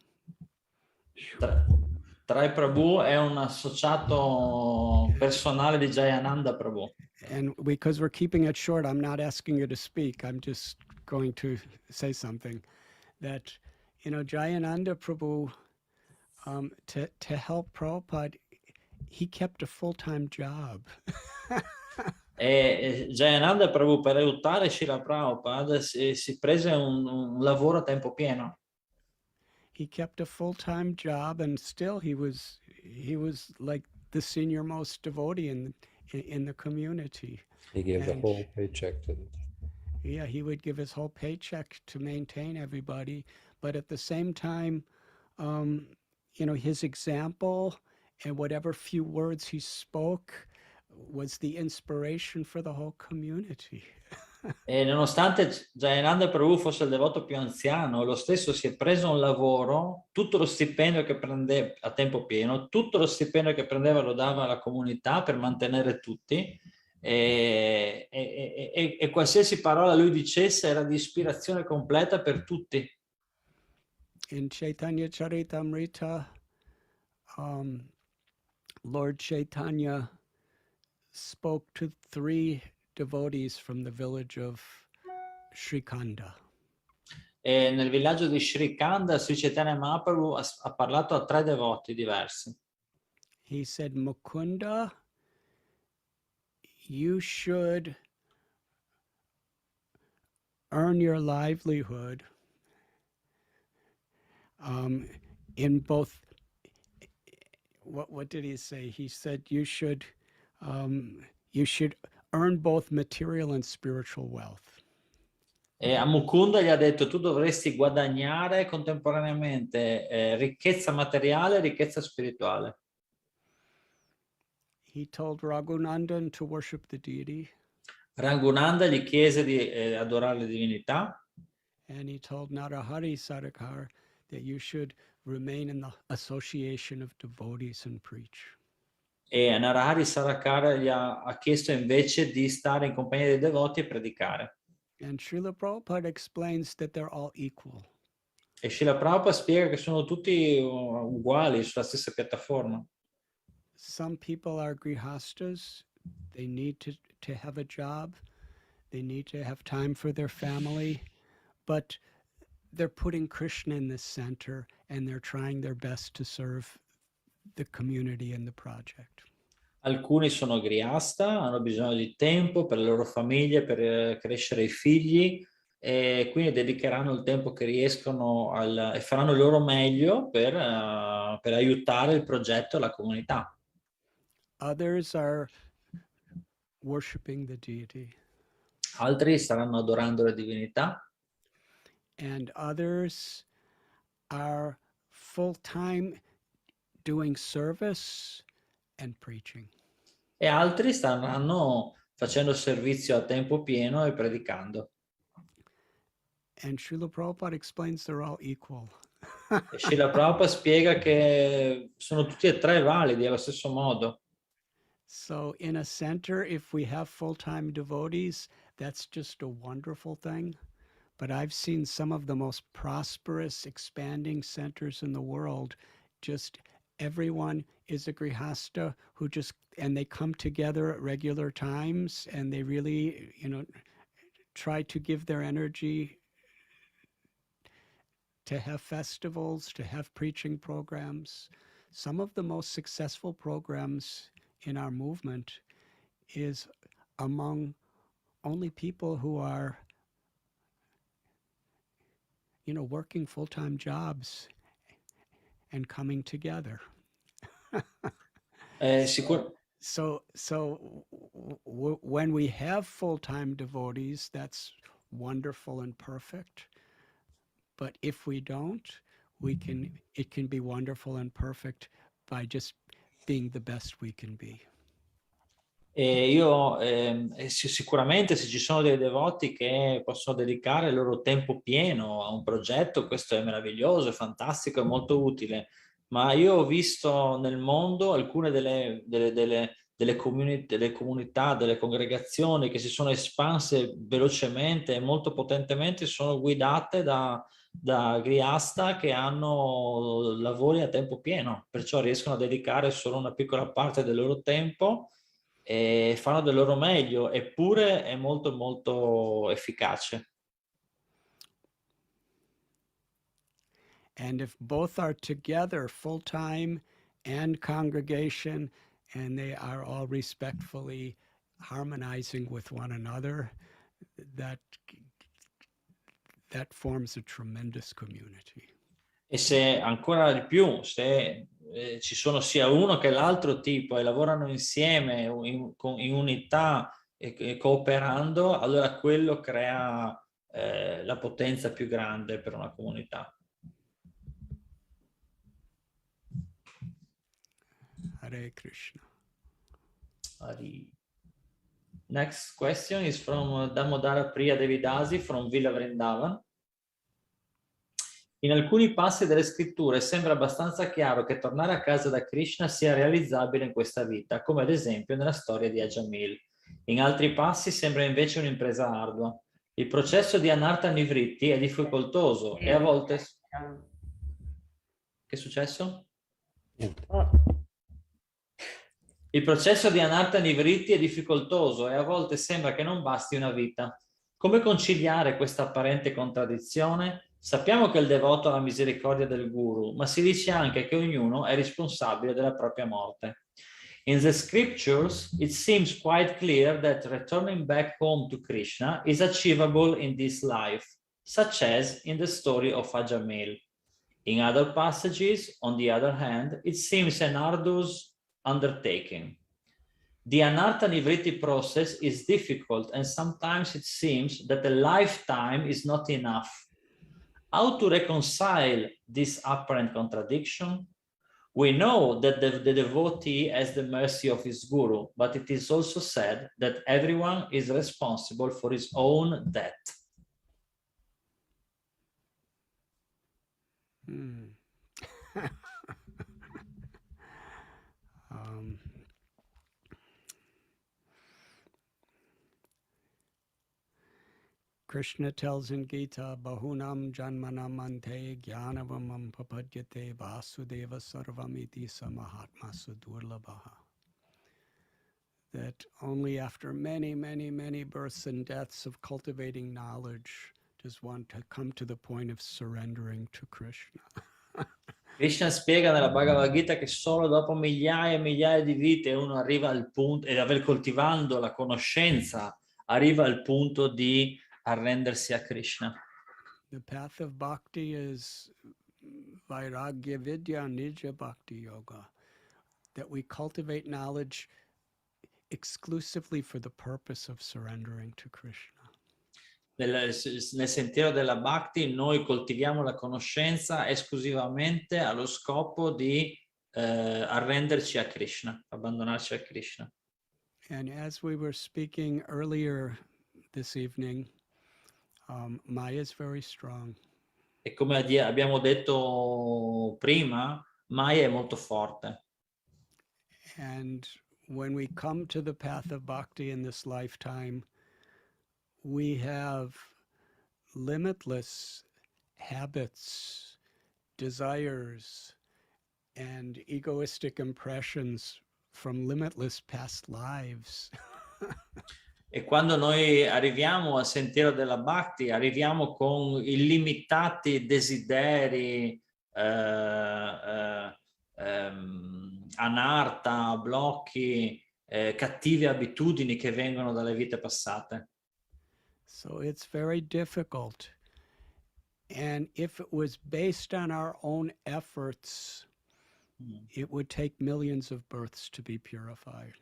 Speaker 3: Trai Prabhu è un associato personale di Jayananda Prabhu.
Speaker 4: And because we're keeping it short, I'm not asking you to speak. I'm just going to say something. That, Jayananda Prabhu, to help Prabhupada, he kept a full-time job.
Speaker 3: E Jayananda Prabhu, per aiutare Srila Prabhupada, si prese un lavoro a tempo pieno.
Speaker 4: He kept a full-time job, and still he was like the senior most devotee in the community.
Speaker 1: He gave the whole paycheck to them.
Speaker 4: Yeah, he would give his whole paycheck to maintain everybody, but at the same time, his example and whatever few words he spoke was the inspiration for the whole community.
Speaker 3: E nonostante Jayananda Prabhu fosse il devoto più anziano, lo stesso si è preso un lavoro, tutto lo stipendio che prendeva a tempo pieno, tutto lo stipendio che prendeva lo dava alla comunità per mantenere tutti, e qualsiasi parola lui dicesse era di ispirazione completa per tutti.
Speaker 4: In Chaitanya Charitamrita, Lord Chaitanya spoke to 3 devotees from the village of Srikanda.
Speaker 3: E nel villaggio di Srikanda, Sri Chaitanya Mahaprabhu ha parlato a 3 devoti diversi.
Speaker 4: He said, Mukunda, you should earn your livelihood in both. What did he say? He said you should earn both material and spiritual wealth.
Speaker 3: E a Mukunda gli ha detto: tu dovresti guadagnare contemporaneamente ricchezza materiale e ricchezza spirituale.
Speaker 4: He told Raghunandan to worship the deity.
Speaker 3: Raghunanda gli chiese di adorare la divinità.
Speaker 4: And he told Narahari Sarakar that you should remain in the association of devotees and preach.
Speaker 3: E Narahari Sarakar gli ha chiesto invece di stare in compagnia dei devoti e predicare.
Speaker 4: And Srila Prabhupada explains that they're all equal.
Speaker 3: E Srila Prabhupada spiega che sono tutti uguali sulla stessa piattaforma.
Speaker 4: Some people are grihastas. They need to have a job. They need to have time for their family. But they're putting Krishna in the center, and they're trying their best to serve the community and the project.
Speaker 3: Alcuni sono grihasta, hanno bisogno di tempo per le loro famiglie, per crescere i figli, e quindi dedicheranno il tempo che riescono e faranno il loro meglio per aiutare il progetto e la comunità.
Speaker 4: Others are worshiping the deity.
Speaker 3: Altri staranno adorando la divinità.
Speaker 4: And others are full-time doing service and preaching.
Speaker 3: E altri stanno facendo servizio a tempo pieno e predicando.
Speaker 4: And Srila Prabhupada explains they're all equal.
Speaker 3: E Srila Prabhupada spiega che sono tutti e tre validi allo stesso modo.
Speaker 4: So in a center, if we have full-time devotees, that's just a wonderful thing. But I've seen some of the most prosperous, expanding centers in the world. Just everyone is a grihasta who and they come together at regular times, and they really, try to give their energy to have festivals, to have preaching programs. Some of the most successful programs in our movement is among only people who are, working full-time jobs and coming together. So when we have full-time devotees, that's wonderful and perfect. But if we don't, it can be wonderful and perfect by just being the best we can be.
Speaker 3: Sicuramente se ci sono dei devoti che possono dedicare il loro tempo pieno a un progetto, questo è meraviglioso, è fantastico, è molto utile. Ma io ho visto nel mondo alcune delle comunità, delle congregazioni che si sono espanse velocemente e molto potentemente, sono guidate da grihasta che hanno lavori a tempo pieno, perciò riescono a dedicare solo una piccola parte del loro tempo e fanno del loro meglio, eppure è molto molto efficace.
Speaker 4: And if both are together, full-time and congregation, and they are all respectfully harmonizing with one another, that forms a tremendous community.
Speaker 3: E se ancora di più, se ci sono sia uno che l'altro tipo e lavorano insieme in unità e cooperando, allora quello crea la potenza più grande per una comunità.
Speaker 4: Hare Krishna.
Speaker 3: Hari. Next question is from Damodara Priya Devidasi from Villa Vrindavan. In alcuni passi delle scritture sembra abbastanza chiaro che tornare a casa da Krishna sia realizzabile in questa vita, come ad esempio nella storia di Ajamil. In altri passi sembra invece un'impresa ardua. Il processo di Anartha Nivritti è difficoltoso e a volte... Che è successo? Il processo di Anartha Nivritti è difficoltoso e a volte sembra che non basti una vita. Come conciliare questa apparente contraddizione? Sappiamo che il devoto ha la misericordia del guru, ma si dice anche che ognuno è responsabile della propria morte. In the scriptures, it seems quite clear that returning back home to Krishna is achievable in this life, such as in the story of Ajamil. In other passages, on the other hand, it seems an arduous undertaking. The Anartha Nivritti process is difficult, and sometimes it seems that a lifetime is not enough. How to reconcile this apparent contradiction? We know that the devotee has the mercy of his guru, but it is also said that everyone is responsible for his own death.
Speaker 4: Krishna tells in Gita, Bahunam Janmanam Ante Jnanavamam Papadyate Vasudeva Sarvamiti Samahatma Sudurlabhaha. That only after many, many, many births and deaths of cultivating knowledge does one to come to the point of surrendering to Krishna.
Speaker 3: Krishna spiega nella Bhagavad Gita che solo dopo migliaia e migliaia di vite uno arriva al punto, ed aver coltivando la conoscenza, arriva al punto di arrendersi a Krishna.
Speaker 4: The path of bhakti is Vairagya Vidya Nija Bhakti Yoga, that we cultivate knowledge exclusively for the purpose of surrendering to Krishna.
Speaker 3: Nel sentiero della Bhakti noi coltiviamo la conoscenza esclusivamente allo scopo di arrenderci a Krishna, abbandonarci a Krishna.
Speaker 4: And as we were speaking earlier this evening, Maya is very strong.
Speaker 3: E come abbiamo detto prima, mai è molto forte.
Speaker 4: And when we come to the path of bhakti in this lifetime, we have limitless habits, desires, and egoistic impressions from limitless past lives.
Speaker 3: E quando noi arriviamo al sentiero della Bhakti, arriviamo con illimitati desideri, anarta, blocchi, cattive abitudini che vengono dalle vite passate.
Speaker 4: So it's very difficult. And if it was based on our own efforts, it would take millions of births to be purified.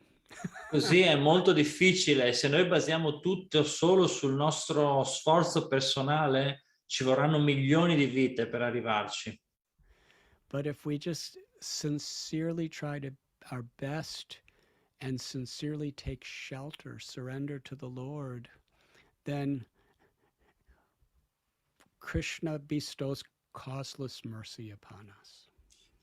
Speaker 3: Così è molto difficile. Se noi basiamo tutto solo sul nostro sforzo personale, ci vorranno milioni di vite per arrivarci.
Speaker 4: But if we just sincerely try our best and sincerely take shelter, surrender to the Lord, then Krishna bestows causeless mercy upon us.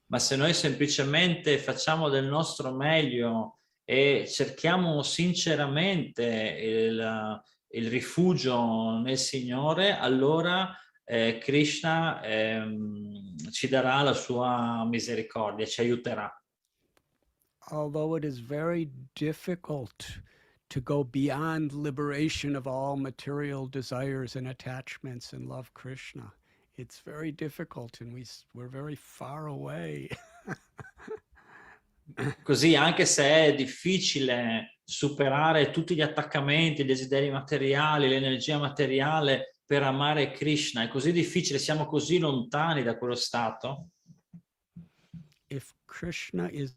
Speaker 3: Ma se noi semplicemente facciamo del nostro meglio e cerchiamo sinceramente il rifugio nel Signore, allora Krishna ci darà la sua misericordia, ci aiuterà.
Speaker 4: Although it is very difficult to go beyond liberation of all material desires and attachments and love Krishna, it's very difficult and we're very far away.
Speaker 3: Così, anche se è difficile superare tutti gli attaccamenti, i desideri materiali, l'energia materiale per amare Krishna, è così difficile, siamo così lontani da quello stato.
Speaker 4: If Krishna is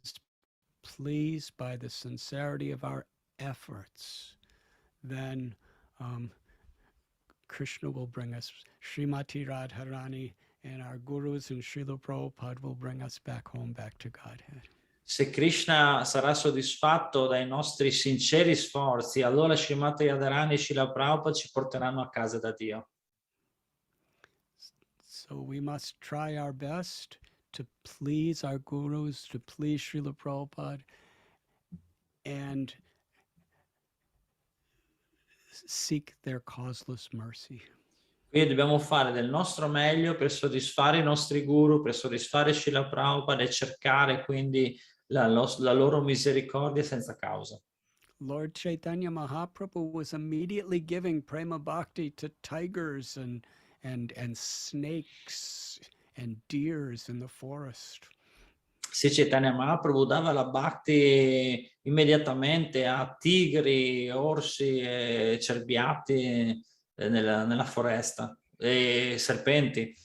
Speaker 4: pleased by the sincerity of our efforts, then Krishna will bring us, Srimati Radharani and our gurus and Srila Prabhupada will bring us back home, back to Godhead.
Speaker 3: Se Krishna sarà soddisfatto dai nostri sinceri sforzi, allora Srimati Radharani e Srila Prabhupada ci porteranno a casa da Dio.
Speaker 4: So we must try our best to please our gurus, to please Srila Prabhupada, and seek their causeless mercy.
Speaker 3: Quindi dobbiamo fare del nostro meglio per soddisfare i nostri guru, per soddisfare Srila Prabhupada e cercare quindi la loro misericordia senza causa.
Speaker 4: Lord Chaitanya Mahaprabhu was immediately giving prema bhakti to tigers and snakes and deers in the forest.
Speaker 3: Sri Chaitanya Mahaprabhu dava la bhakti immediatamente a tigri, orsi e cerbiati nella foresta e serpenti.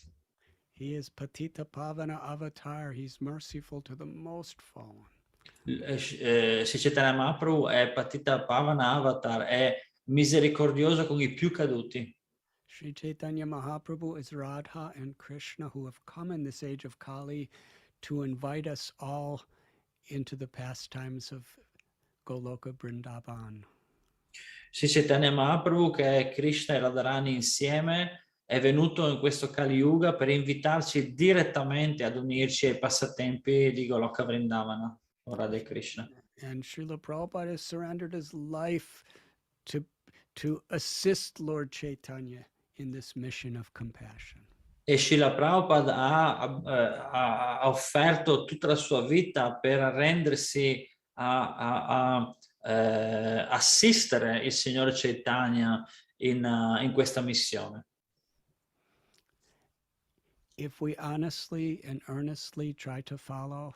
Speaker 4: He is Patita Pavana Avatar. He's merciful to the most fallen.
Speaker 3: Sri Chaitanya Mahaprabhu è Patita Pavana Avatar, è misericordioso con i più caduti.
Speaker 4: Sri Chaitanya Mahaprabhu is Radha and Krishna who have come in this age of Kali to invite us all into the pastimes of Goloka Vrindavan.
Speaker 3: Sri Chaitanya Mahaprabhu, che è Krishna e Radharani insieme, è venuto in questo Kali Yuga per invitarci direttamente ad unirci ai passatempi di Goloka Vrindavana, ora del Krishna.
Speaker 4: And Srila Prabhupada has surrendered his life to assist Lord Chaitanya in this mission of compassion.
Speaker 3: E Srila Prabhupada ha offerto tutta la sua vita per arrendersi a assistere il Signore Chaitanya in questa missione.
Speaker 4: If we honestly and earnestly try to follow,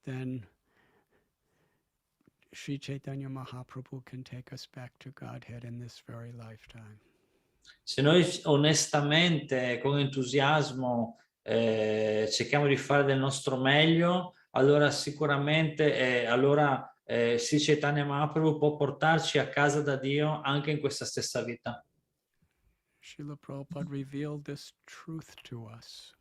Speaker 4: then Sri Chaitanya Mahaprabhu can take us back to Godhead in this very lifetime.
Speaker 3: Se noi onestamente, con entusiasmo, cerchiamo di fare del nostro meglio, allora sicuramente Sri Chaitanya Mahaprabhu può portarci a casa da Dio anche in questa stessa vita.
Speaker 4: Srila Prabhupada revealed this truth to us.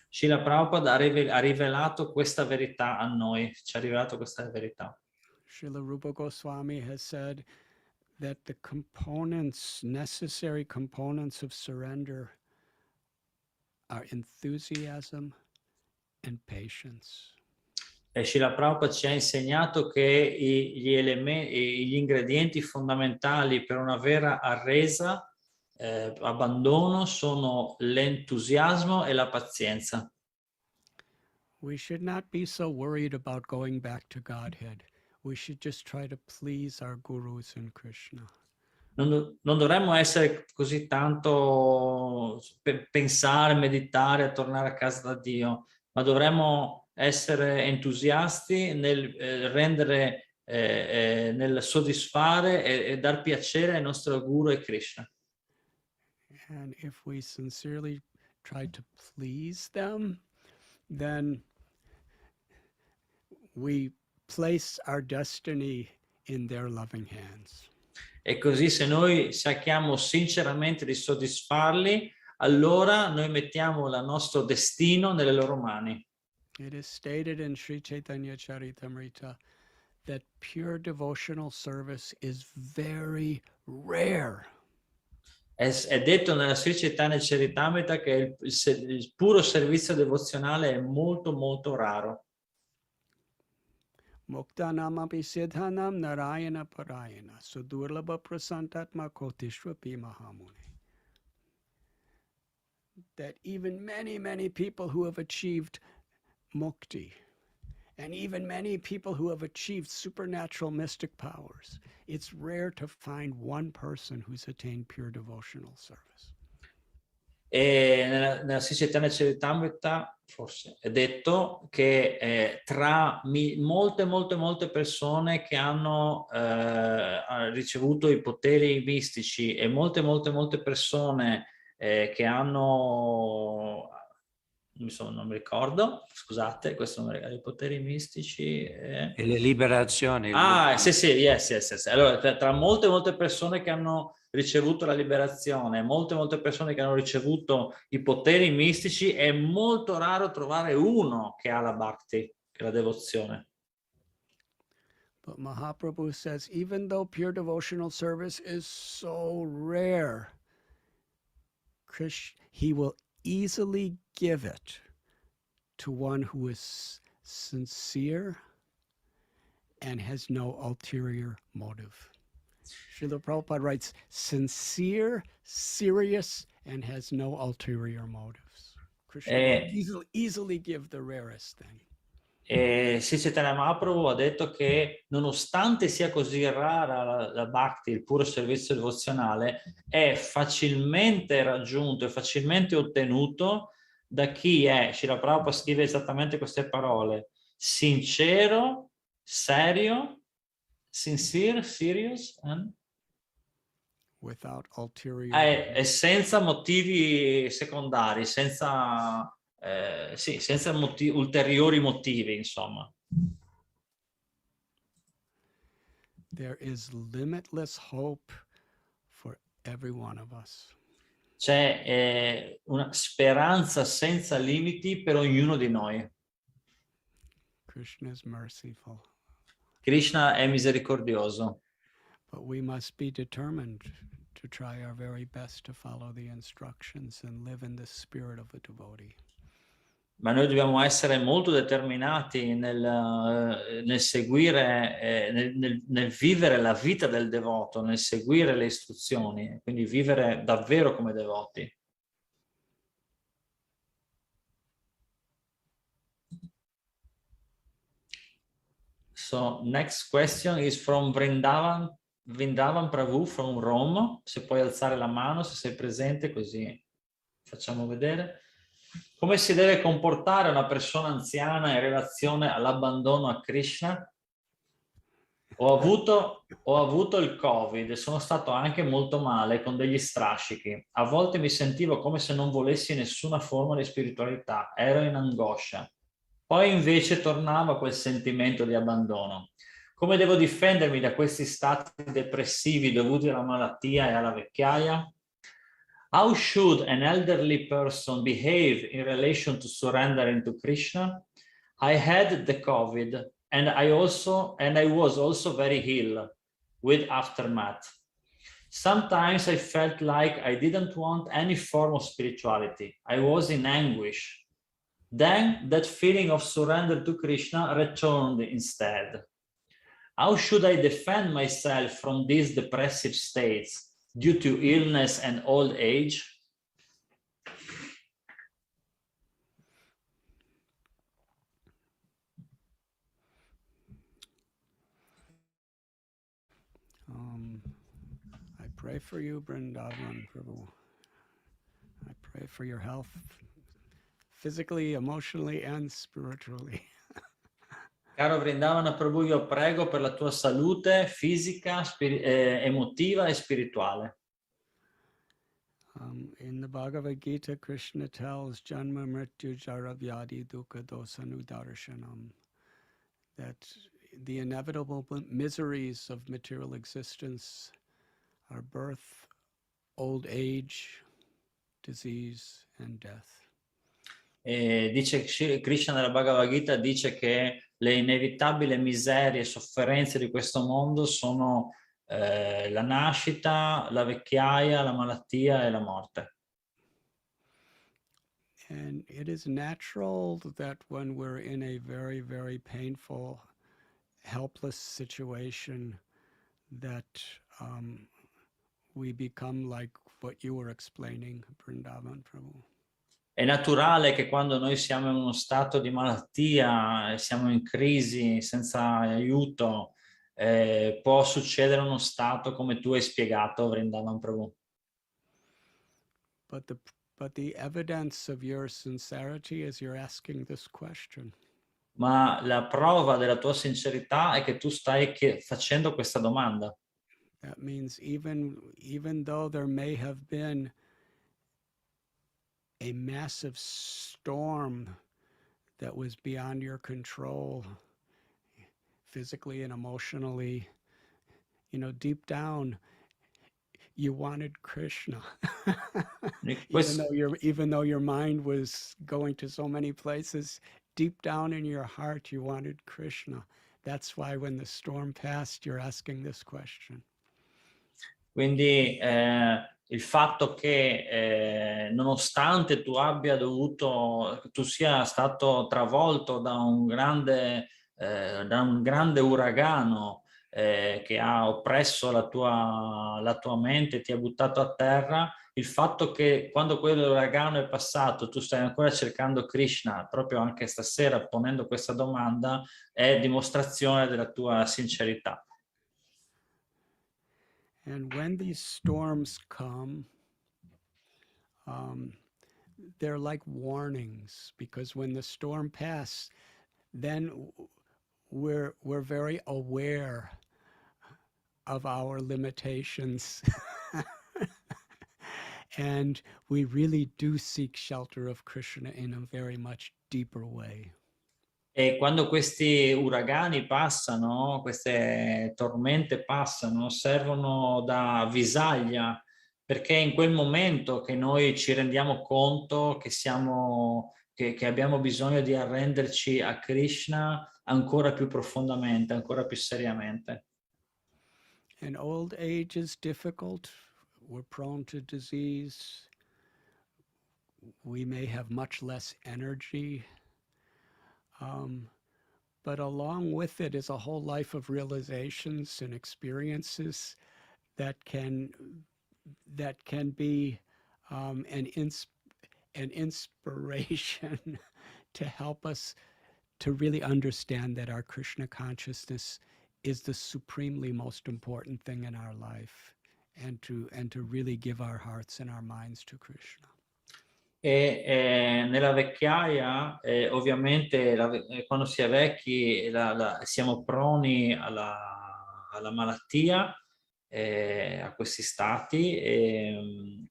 Speaker 3: Srila Prabhupada ha rivelato questa verità a noi, ci ha rivelato questa verità.
Speaker 4: Srila Rupa Goswami has said that the components, necessary components of surrender are enthusiasm and patience.
Speaker 3: E Srila Prabhupada ci ha insegnato che gli ingredienti fondamentali per una vera arresa, abbandono, sono l'entusiasmo e la pazienza.
Speaker 4: We should not be so worried about going back to Godhead. We should just try to please our gurus and Krishna.
Speaker 3: Non dovremmo essere così tanto pensare, meditare a tornare a casa da Dio, ma dovremmo essere entusiasti nel rendere, nel soddisfare e dar piacere ai nostri guru e Krishna.
Speaker 4: And if we sincerely try to please them, then we place our destiny in their loving hands.
Speaker 3: E così se noi cerchiamo sinceramente di soddisfarli, allora noi mettiamo il nostro destino nelle loro mani.
Speaker 4: It is stated in Sri Chaitanya Charitamrita that pure devotional service is very rare.
Speaker 3: È detto nella Sri Chaitanya Charitamrita che il puro servizio devozionale è molto molto raro.
Speaker 4: Muktanam api siddhanam narayana parayana sudurlabha prasantatma kotishvapi mahamuni. That even many people who have achieved mukti, and even many people who have achieved supernatural mystic powers, it's rare to find one person who's attained pure devotional service.
Speaker 3: E nella Sri Chaitanya Charitamrita forse è detto che tra molte persone che hanno ricevuto i poteri mistici e molte persone che hanno, non mi ricordo, scusate, questo non mi ricordo, i poteri mistici e le liberazioni. Sì, yes. Allora, tra molte persone che hanno ricevuto la liberazione, molte persone che hanno ricevuto i poteri mistici, è molto raro trovare uno che ha la bhakti, che ha la devozione.
Speaker 4: But Mahaprabhu says, even though pure devotional service is so rare, Krishna, he will easily give it to one who is sincere and has no ulterior motive. Srila Prabhupada writes, sincere, serious, and has no ulterior motives. Krishna will easily give the rarest thing.
Speaker 3: Sri Chaitanya Mahaprabhu ha detto che nonostante sia così rara la bhakti, il puro servizio devozionale, è facilmente raggiunto e facilmente ottenuto da chi è, Srila Prabhupada scrive esattamente queste parole, sincero, serio, sincere, serious, and
Speaker 4: without ulterior
Speaker 3: e senza motivi secondari, senza ulteriori motivi, insomma.
Speaker 4: There is limitless hope for every one of us.
Speaker 3: C'è una speranza senza limiti per ognuno di noi.
Speaker 4: Krishna is merciful.
Speaker 3: Krishna è misericordioso.
Speaker 4: But we must be determined to try our very best to follow the instructions and live in the spirit of a devotee.
Speaker 3: Ma noi dobbiamo essere molto determinati nel seguire, nel vivere la vita del devoto, nel seguire le istruzioni, quindi vivere davvero come devoti. So, next question is from Vrindavan Prabhu from Rome. Se puoi alzare la mano, se sei presente, così facciamo vedere. Come si deve comportare una persona anziana in relazione all'abbandono a Krishna? Ho avuto il Covid e sono stato anche molto male con degli strascichi. A volte mi sentivo come se non volessi nessuna forma di spiritualità, ero in angoscia. Poi invece tornava quel sentimento di abbandono. Come devo difendermi da questi stati depressivi dovuti alla malattia e alla vecchiaia? How should an elderly person behave in relation to surrendering to Krishna? I had the COVID and I was also very ill with aftermath. Sometimes I felt like I didn't want any form of spirituality. I was in anguish. Then that feeling of surrender to Krishna returned instead. How should I defend myself from these depressive states due to illness and old age?
Speaker 4: I pray for you, Vrindavan Prabhu. I pray for your health, physically, emotionally, and spiritually.
Speaker 3: Caro Vrindavana Prabhu, io prego per la tua salute fisica, emotiva e spirituale.
Speaker 4: In the Bhagavad Gita, Krishna tells Janma Mrityu Jara Vyadi Dukkha Dosanudarshanam that the inevitable miseries of material existence are birth, old age, disease, and death.
Speaker 3: E dice Krishna nella Bhagavad Gita dice che le inevitabili miserie e sofferenze di questo mondo sono la nascita, la vecchiaia, la malattia e la morte.
Speaker 4: And it is natural that when we're in a very, very painful, helpless situation, that we become like what you were explaining, Vrindavan Prabhu.
Speaker 3: È naturale che quando noi siamo in uno stato di malattia, siamo in crisi, senza aiuto, può succedere uno stato come tu hai spiegato, Vrindavan Prabhu.
Speaker 4: But the evidence of your sincerity is you're asking this question.
Speaker 3: Ma la prova della tua sincerità è che tu stai facendo questa domanda.
Speaker 4: That means even though there may have been a massive storm that was beyond your control, physically and emotionally, deep down, you wanted Krishna. even though your mind was going to so many places, deep down in your heart, you wanted Krishna. That's why when the storm passed, you're asking this question.
Speaker 3: Quindi il fatto che nonostante tu sia stato travolto da un grande uragano che ha oppresso la tua mente, ti ha buttato a terra, il fatto che quando quell'uragano è passato tu stai ancora cercando Krishna, proprio anche stasera ponendo questa domanda, è dimostrazione della tua sincerità.
Speaker 4: And when these storms come, they're like warnings, because when the storm passes, then we're very aware of our limitations. And we really do seek shelter of Krishna in a very much deeper way.
Speaker 3: E quando questi uragani passano, queste tormente passano, servono da avvisaglia, perché è in quel momento che noi ci rendiamo conto che abbiamo bisogno di arrenderci a Krishna ancora più profondamente, ancora più seriamente.
Speaker 4: And old age is difficult. We're prone to disease. We may have much less energy. But along with it is a whole life of realizations and experiences that can be an inspiration to help us to really understand that our Krishna consciousness is the supremely most important thing in our life, and to really give our hearts and our minds to Krishna.
Speaker 3: E nella vecchiaia, ovviamente, quando si è vecchi, siamo proni alla malattia, a questi stati,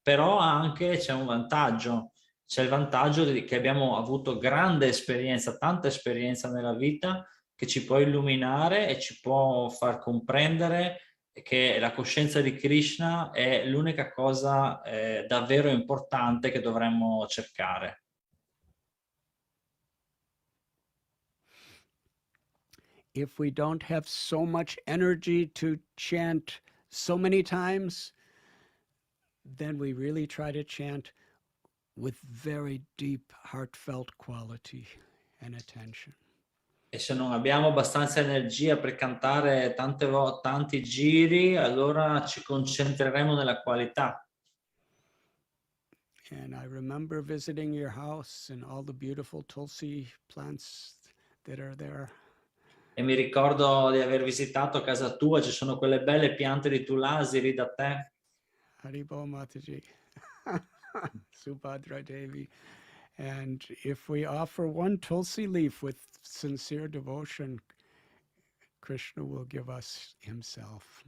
Speaker 3: però anche c'è un vantaggio. C'è il vantaggio che abbiamo avuto grande esperienza, tanta esperienza nella vita, che ci può illuminare e ci può far comprendere che la coscienza di Krishna è l'unica cosa davvero importante che dovremmo cercare.
Speaker 4: If we don't have so much energy to chant so many times, then we really try to chant with very deep, heartfelt quality and attention.
Speaker 3: E se non abbiamo abbastanza energia per cantare tanti giri, allora ci concentreremo nella qualità.
Speaker 4: And I remember visiting your house and all the beautiful tulsi plants that are there.
Speaker 3: E mi ricordo di aver visitato casa tua, ci sono quelle belle piante di tulasi lì da te.
Speaker 4: Haribo Mataji, Subhadra Devi. And if we offer one tulsi leaf with sincere devotion, Krishna will give us himself.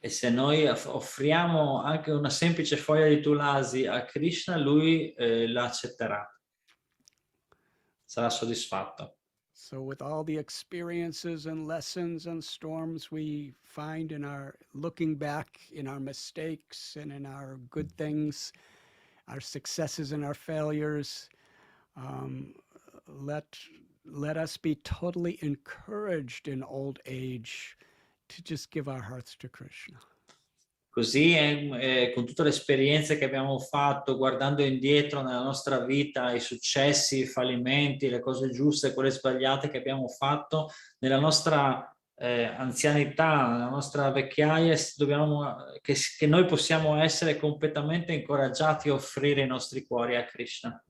Speaker 3: E se noi offriamo anche una semplice foglia di tulasi a Krishna, lui la accetterà. Sarà soddisfatto.
Speaker 4: So with all the experiences and lessons and storms we find in our looking back in our mistakes and in our good things, our successes and our failures, let us be totally encouraged in old age to just give our hearts to Krishna.
Speaker 3: Così con tutte le esperienze che abbiamo fatto, guardando indietro nella nostra vita, i successi, i fallimenti, le cose giuste, quelle sbagliate che abbiamo fatto, nella nostra anzianità, nella nostra vecchiaia, che noi possiamo essere completamente incoraggiati a offrire i nostri cuori a Krishna.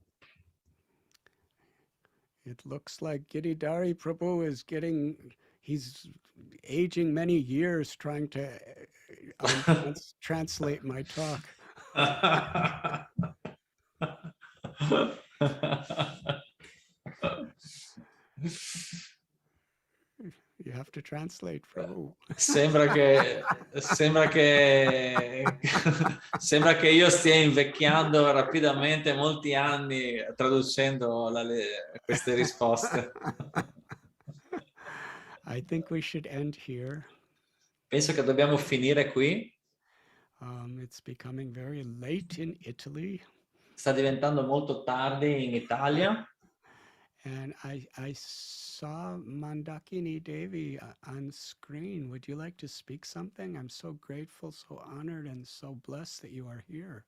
Speaker 4: It looks like Giridhari Prabhu he's aging many years trying to translate my talk. You have to translate, Prabhu.
Speaker 3: Sembra che io stia invecchiando rapidamente, molti anni, traducendo queste risposte.
Speaker 4: I think we should end here.
Speaker 3: Penso che dobbiamo finire qui.
Speaker 4: It's becoming very late in Italy.
Speaker 3: Sta diventando molto tardi in Italia.
Speaker 4: And I saw Mandakini Devi on screen. Would you like to speak something? I'm so grateful, so honored, and so blessed that you are here.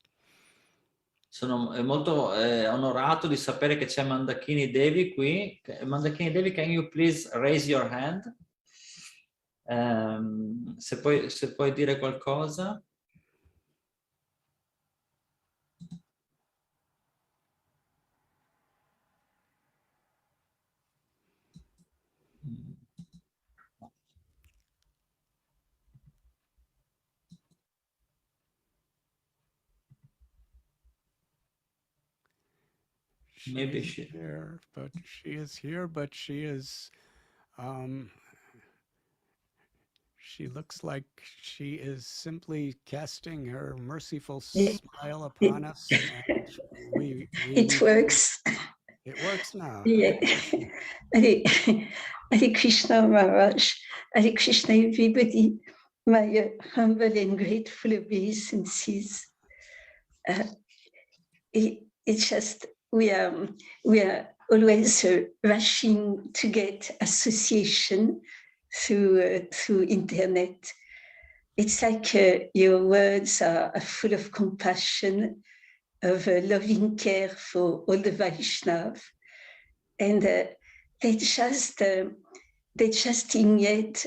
Speaker 3: Sono molto onorato di sapere che c'è Mandakini Devi qui. Mandakini Devi, can you please raise your hand? Se puoi dire qualcosa. Maybe she
Speaker 4: here, but she is here, but she is she looks like she is simply casting her merciful smile upon us. And
Speaker 6: it works.
Speaker 4: It works now.
Speaker 6: Yeah. Hare Krishna Maharaj, Hare Krishna everybody, my humble and grateful obeisances. It's just we are always rushing to get association through internet. It's like your words are full of compassion, of loving care for all the Vaishnava, and they just ignite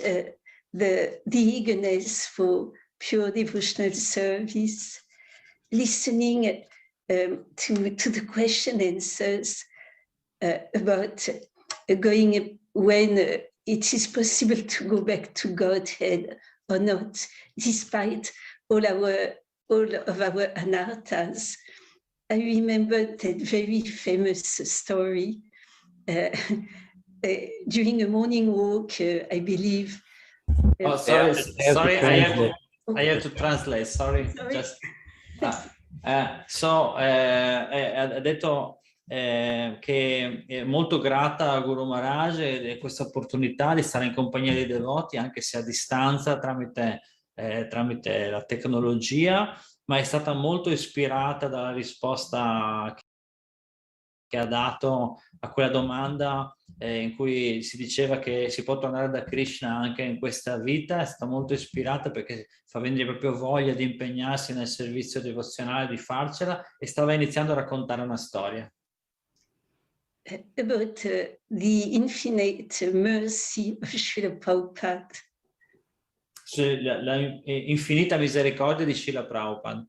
Speaker 6: the eagerness for pure devotional service, listening to the question answers about going when it is possible to go back to Godhead or not, despite all of our anarthas. I remember that very famous story during a morning walk, I believe.
Speaker 3: Oh, sorry, I have to translate. Sorry. Just, ha detto che è molto grata a Guru Maharaj e questa opportunità di stare in compagnia dei devoti, anche se a distanza tramite la tecnologia, ma è stata molto ispirata dalla risposta che ha dato a quella domanda in cui si diceva che si può tornare da Krishna anche in questa vita. È stata molto ispirata perché fa venire proprio voglia di impegnarsi nel servizio devozionale, di farcela, e stava iniziando a raccontare una storia.
Speaker 6: About the infinite mercy of Srila Prabhupada.
Speaker 3: La infinita misericordia di Srila Prabhupada.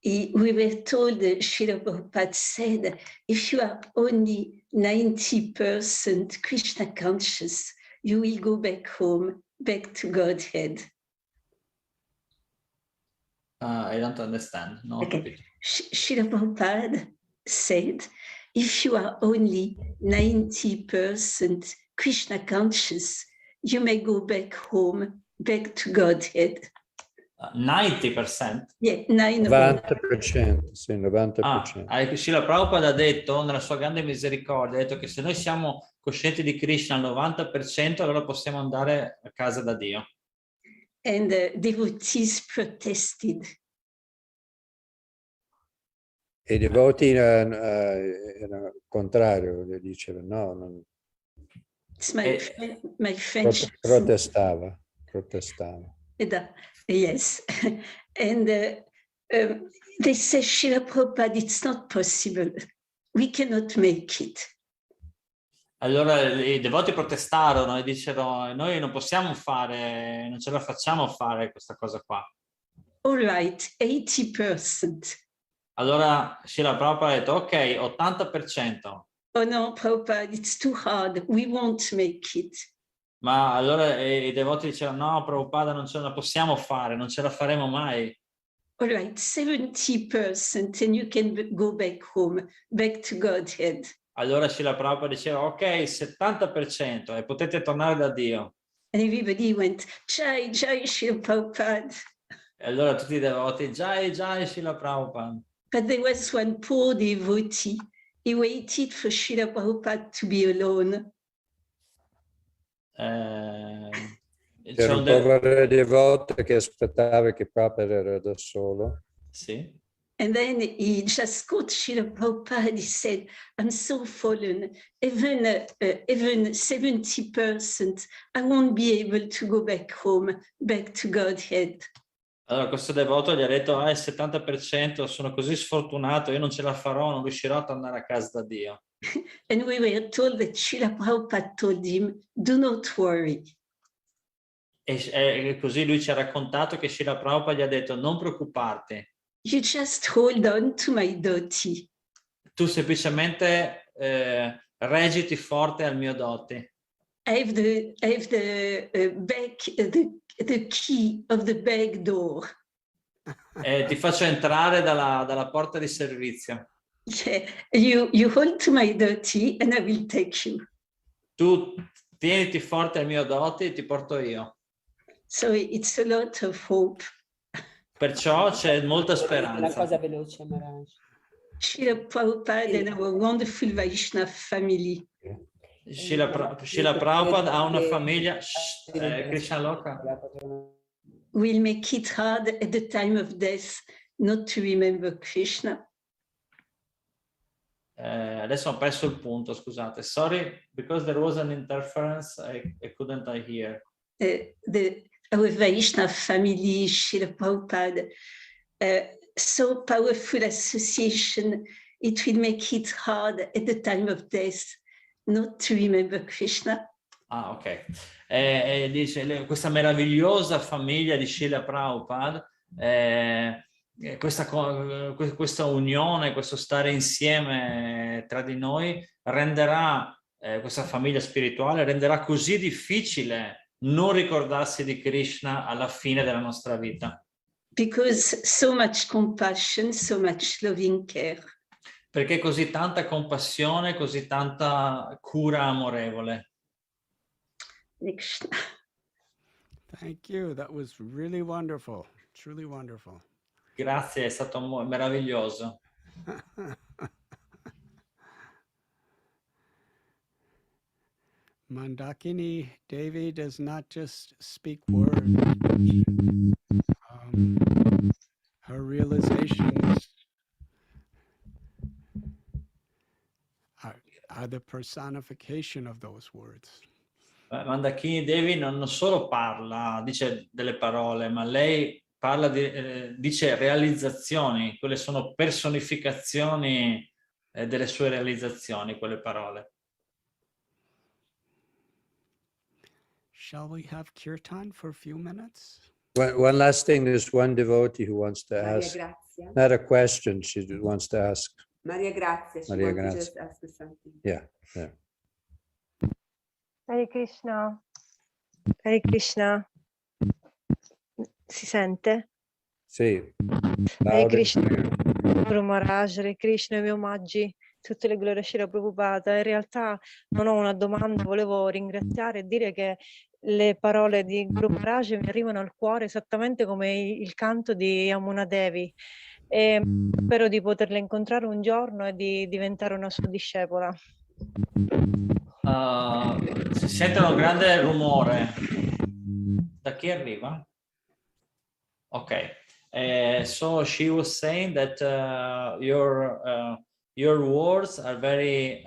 Speaker 6: We were told that Srila Prabhupada said, if you are only 90% Krishna conscious, you will go back home, back to Godhead.
Speaker 3: I don't understand. No,
Speaker 6: okay. Srila Prabhupada said, if you are only 90% Krishna conscious, you may go back home, back to Godhead.
Speaker 3: 90%?
Speaker 6: Yeah,
Speaker 1: 90%, sì, 90%.
Speaker 3: Srila Prabhupada ha detto, nella sua grande misericordia, ha detto che se noi siamo coscienti di Krishna al 90%, allora possiamo andare a casa da Dio.
Speaker 6: And devotees protested.
Speaker 1: E i devoti erano contrario, dicevano no. Non...
Speaker 6: My French.
Speaker 1: Protestava.
Speaker 6: Yes. And they say, Srila Prabhupada, it's not possible. We cannot make it.
Speaker 3: Allora i devoti protestarono e dicero, noi non possiamo fare, non ce la facciamo fare questa cosa qua.
Speaker 6: All right, 80%.
Speaker 3: Allora Srila Prabhupada ha detto, ok, 80%.
Speaker 6: Oh no, Prabhupada, it's too hard. We won't make it.
Speaker 3: Ma allora i devoti dicevano, no, Prabhupada, non ce la possiamo fare, non ce la faremo mai.
Speaker 6: All right, 70% and you can go back home, back to Godhead.
Speaker 3: Allora Srila Prabhupada diceva, ok, 70% e potete tornare da Dio.
Speaker 6: And everybody went, Jai, Jai, Srila Prabhupada.
Speaker 3: E allora tutti i devoti, Jai, Jai, Srila Prabhupada.
Speaker 6: But there was one poor devotee. He waited for Srila Prabhupada to be alone.
Speaker 1: C'era un povero devoto che aspettava che Prabhupada era da solo.
Speaker 3: Sì.
Speaker 6: And then he just caught Srila Prabhupada. He said, I'm so fallen. Even 70%, I won't be able to go back home, back to Godhead.
Speaker 3: Allora questo devoto gli ha detto, il 70%, sono così sfortunato, io non ce la farò, non riuscirò a tornare a casa da Dio.
Speaker 6: And we were told that Srila Prabhupada told him, do not worry.
Speaker 3: E così lui ci ha raccontato che Srila Prabhupada gli ha detto, non preoccuparti.
Speaker 6: You just hold on to my doti.
Speaker 3: Tu semplicemente reggiti forte al mio doti.
Speaker 6: I have the key of the back door.
Speaker 3: Ti faccio entrare dalla porta di servizio.
Speaker 6: Yeah. You hold to my doti and I will take you.
Speaker 3: Tu tieniti forte al mio doti e ti porto io.
Speaker 6: So it's a lot of hope.
Speaker 3: Perciò c'è molta speranza.
Speaker 5: Una cosa veloce, Maharaj.
Speaker 6: Srila Prabhupada and our wonderful Vaishnava family.
Speaker 3: Srila Prabhupada ha una famiglia, Krishna Loka.
Speaker 6: Will make it hard at the time of death not to remember Krishna.
Speaker 3: Adesso ho perso il punto, scusate. Sorry, because there was an interference, I couldn't hear.
Speaker 6: Our Vaishnava family, Srila Prabhupada, so powerful association, it will make it hard at the time of death not to remember Krishna.
Speaker 3: Ah, ok. Dice, questa meravigliosa famiglia di Srila Prabhupada, questa unione, questo stare insieme tra di noi renderà, questa famiglia spirituale renderà così difficile non ricordarsi di Krishna alla fine della nostra vita.
Speaker 6: Because so much compassion, so much loving care.
Speaker 3: Perché così tanta compassione, così tanta cura amorevole.
Speaker 4: Thank you. That was really wonderful. Truly wonderful.
Speaker 3: Grazie, è stato meraviglioso.
Speaker 4: Mandakini Devi does not just speak words. Her realizations are the personification of those words.
Speaker 3: Mandakini Devi non solo parla, dice delle parole, ma lei parla dice realizzazioni, quelle sono personificazioni delle sue realizzazioni, quelle parole.
Speaker 4: Shall we have kirtan for a few minutes?
Speaker 1: One last thing, there's one devotee who wants to
Speaker 5: Maria
Speaker 1: ask,
Speaker 5: Grazia.
Speaker 1: not a question, she wants to ask.
Speaker 5: Maria Grazia, she
Speaker 1: Maria
Speaker 5: wants to
Speaker 1: Grazia.
Speaker 5: just ask you something.
Speaker 1: Yeah.
Speaker 7: Hare Krishna. Hare Krishna. Si sente?
Speaker 1: Sì.
Speaker 7: Hare
Speaker 1: Loud and
Speaker 7: Krishna.
Speaker 1: clear.
Speaker 7: Guru Maharaj, Hare Krishna, i miei omaggi, tutte le glorie a Srila Prabhupada. In realtà non ho una domanda, volevo ringraziare e dire che le parole di Guru Maharaj mi arrivano al cuore esattamente come il canto di Yamuna Devi e spero di poterla incontrare un giorno e di diventare una sua discepola.
Speaker 3: Si sente un grande rumore. Da chi arriva? Ok. So she was saying that your words are very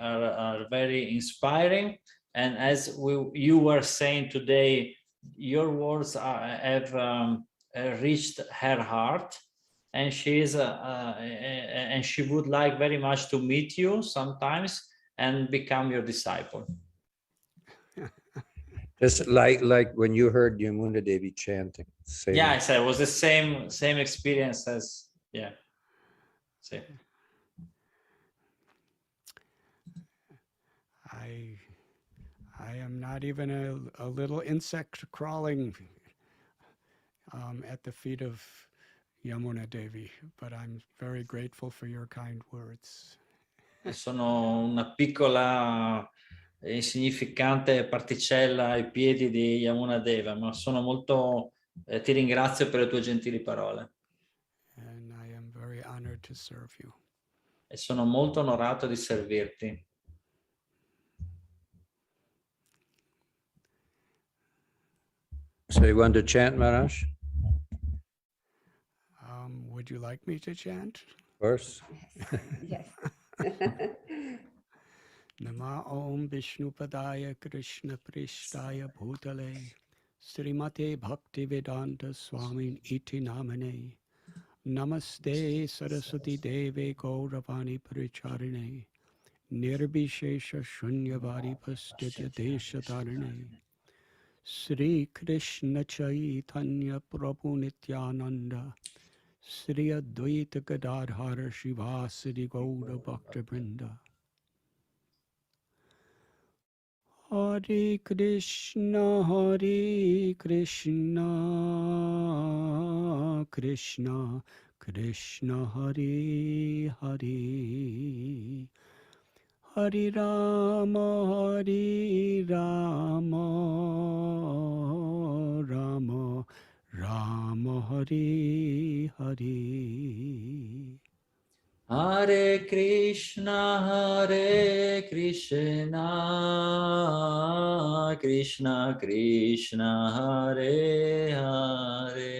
Speaker 3: inspiring, and as you were saying today, your words have reached her heart, and she would like very much to meet you sometimes and become your disciple.
Speaker 1: Just like when you heard Yamuna Devi chanting. Same.
Speaker 3: Yeah, I said it was the same experience as, yeah. See.
Speaker 4: I am not even a little insect crawling at the feet of Yamuna Devi, but I'm very grateful for your kind words.
Speaker 3: Sono una piccola insignificante particella ai piedi di Yamuna Deva, ma sono molto ti ringrazio per le tue gentili parole.
Speaker 4: And I am very honored to serve you.
Speaker 3: E sono molto onorato di servirti.
Speaker 1: So you want to chant, Maharaj?
Speaker 4: Would you like me to chant?
Speaker 1: Of course.
Speaker 5: Yes.
Speaker 4: Nama Om Vishnupadaya Krishna Prishtaya Bhutale Srimate Bhakti Vedanta Swami Iti Namane Namaste Saraswati Deve Gauravani Paricharine Nirbhishesha Shunyavadi Pastitya Deshatarine Sri Krishna Chaitanya Prabhu Nityananda Sri Advaita Gadadhara Shivasadi Gaura Bhakta Brinda Hare Krishna, Krishna Krishna, Hare Hare, Hare Rama, Rama Rama, Hare Hare.
Speaker 3: Hare Krishna, Krishna Krishna, Hare Hare,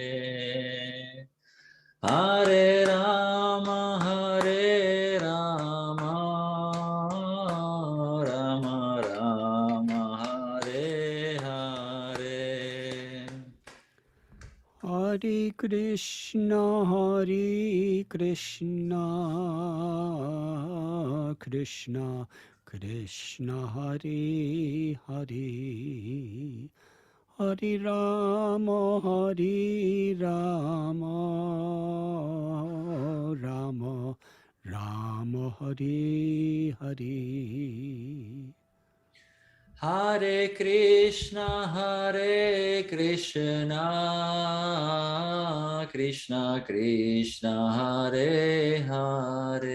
Speaker 3: Hare Rama, Rama Rama, Hare Hare.
Speaker 4: Hare Krishna, Krishna Krishna, Hare Hare, Hare Rama, Rama Rama, Hare Hare.
Speaker 3: Hare Krishna, Krishna Krishna, Hare Hare,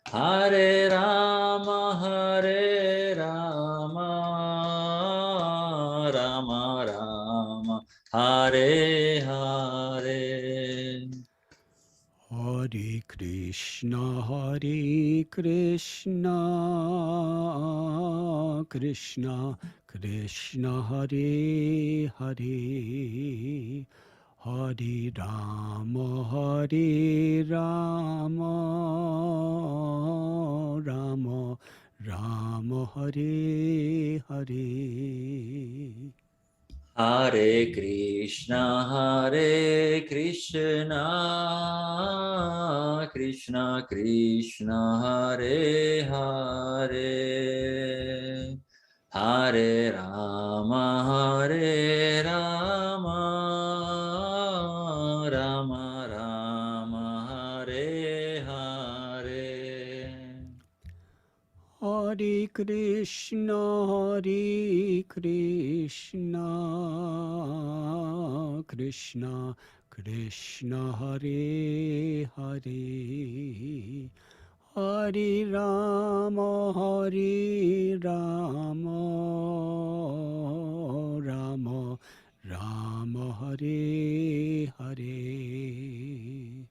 Speaker 3: Hare Rama, Rama Rama, Hare Hare.
Speaker 4: Hare Krishna, Krishna Krishna, Hare Hare, Hare Rama, Rama Rama, Hare Hare.
Speaker 3: Hare Krishna, Krishna Krishna, Hare Hare, Hare Rama, Rama Rama, Hare Hare.
Speaker 4: Hare Krishna, Krishna Krishna, Hare Hare, Hare Rama, Rama Rama, Hare Hare.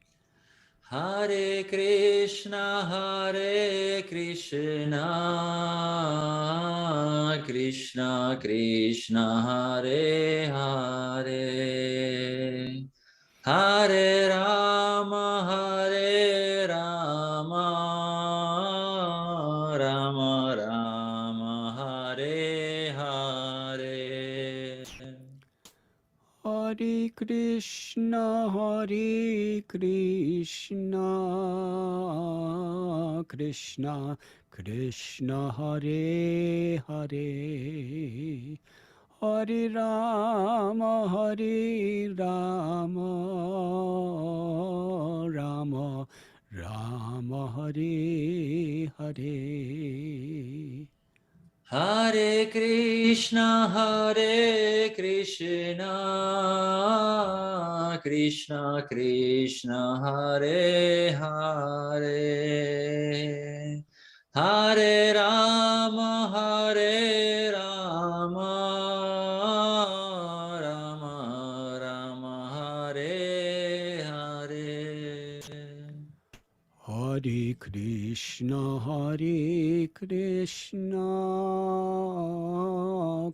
Speaker 3: Hare Krishna, Krishna Krishna, Hare Hare, Hare Rama, Rama Rama, Hare Hare.
Speaker 4: Hare Krishna, Krishna Krishna, Hare Hare, Hare Rama, Rama Rama, Hare Hare.
Speaker 3: Hare Krishna, Krishna Krishna, Hare Hare, Hare Rama, Rama Rama, Hare Hare.
Speaker 4: Hare Krishna,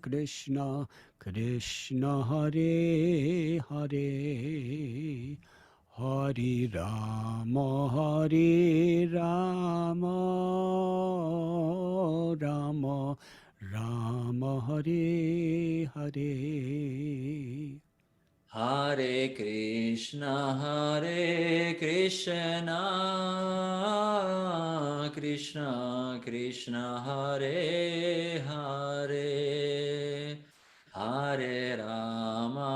Speaker 4: Krishna Krishna, Hare Hare, Hare Rama, Rama Rama, Hare Hare.
Speaker 3: Hare Krishna, Krishna Krishna, Hare Hare, Hare Rama,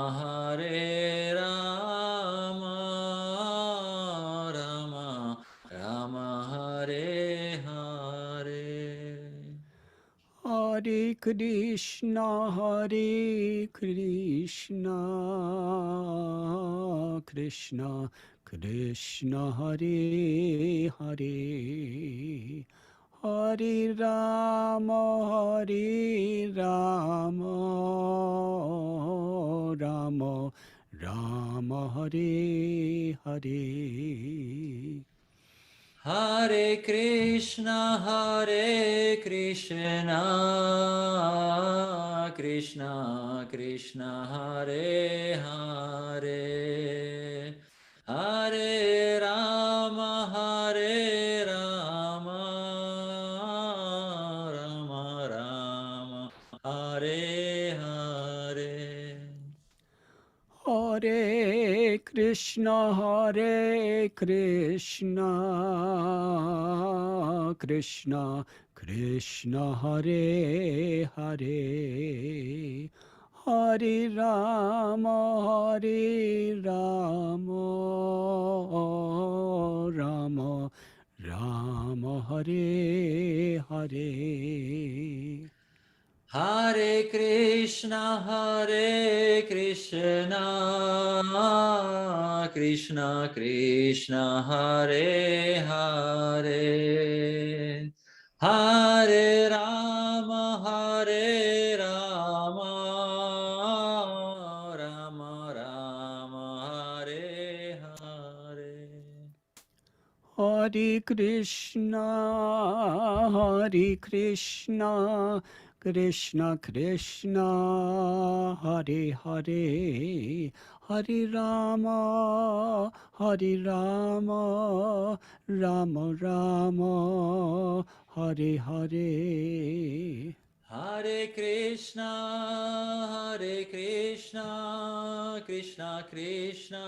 Speaker 3: Rama Rama, Hare Hare.
Speaker 4: Hare Krishna, Krishna Krishna, Hare Hare, Hare Rama, Rama Rama, Hare Hare.
Speaker 3: Hare Krishna, Krishna Krishna, Hare Hare, Hare Rama, Rama Rama, Hare Hare.
Speaker 4: Hare Krishna, Krishna Krishna, Hare Hare, Hare Rama, Rama Rama, Hare Hare.
Speaker 3: Hare Krishna, Krishna Krishna, Hare Hare, Hare Rama, Rama Rama, Hare Hare.
Speaker 4: Hare Krishna, Krishna Krishna Hare Hare Hare Rama Rama Rama Hare Hare.
Speaker 3: Hare Krishna, Krishna Krishna,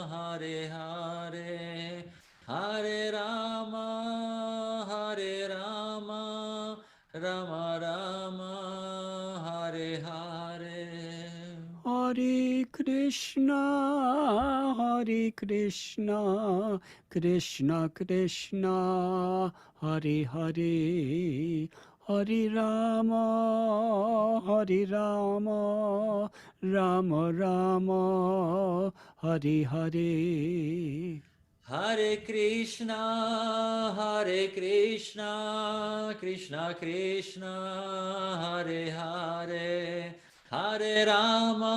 Speaker 3: Hare Hare, Hare Rama, Rama Rama, Hare Hare.
Speaker 4: Hare Krishna, Krishna Krishna, Hare Hare, Hare Rama, Rama Rama, Hare Hare.
Speaker 3: Hare Krishna, Krishna Krishna, Hare Hare, Hare Rama,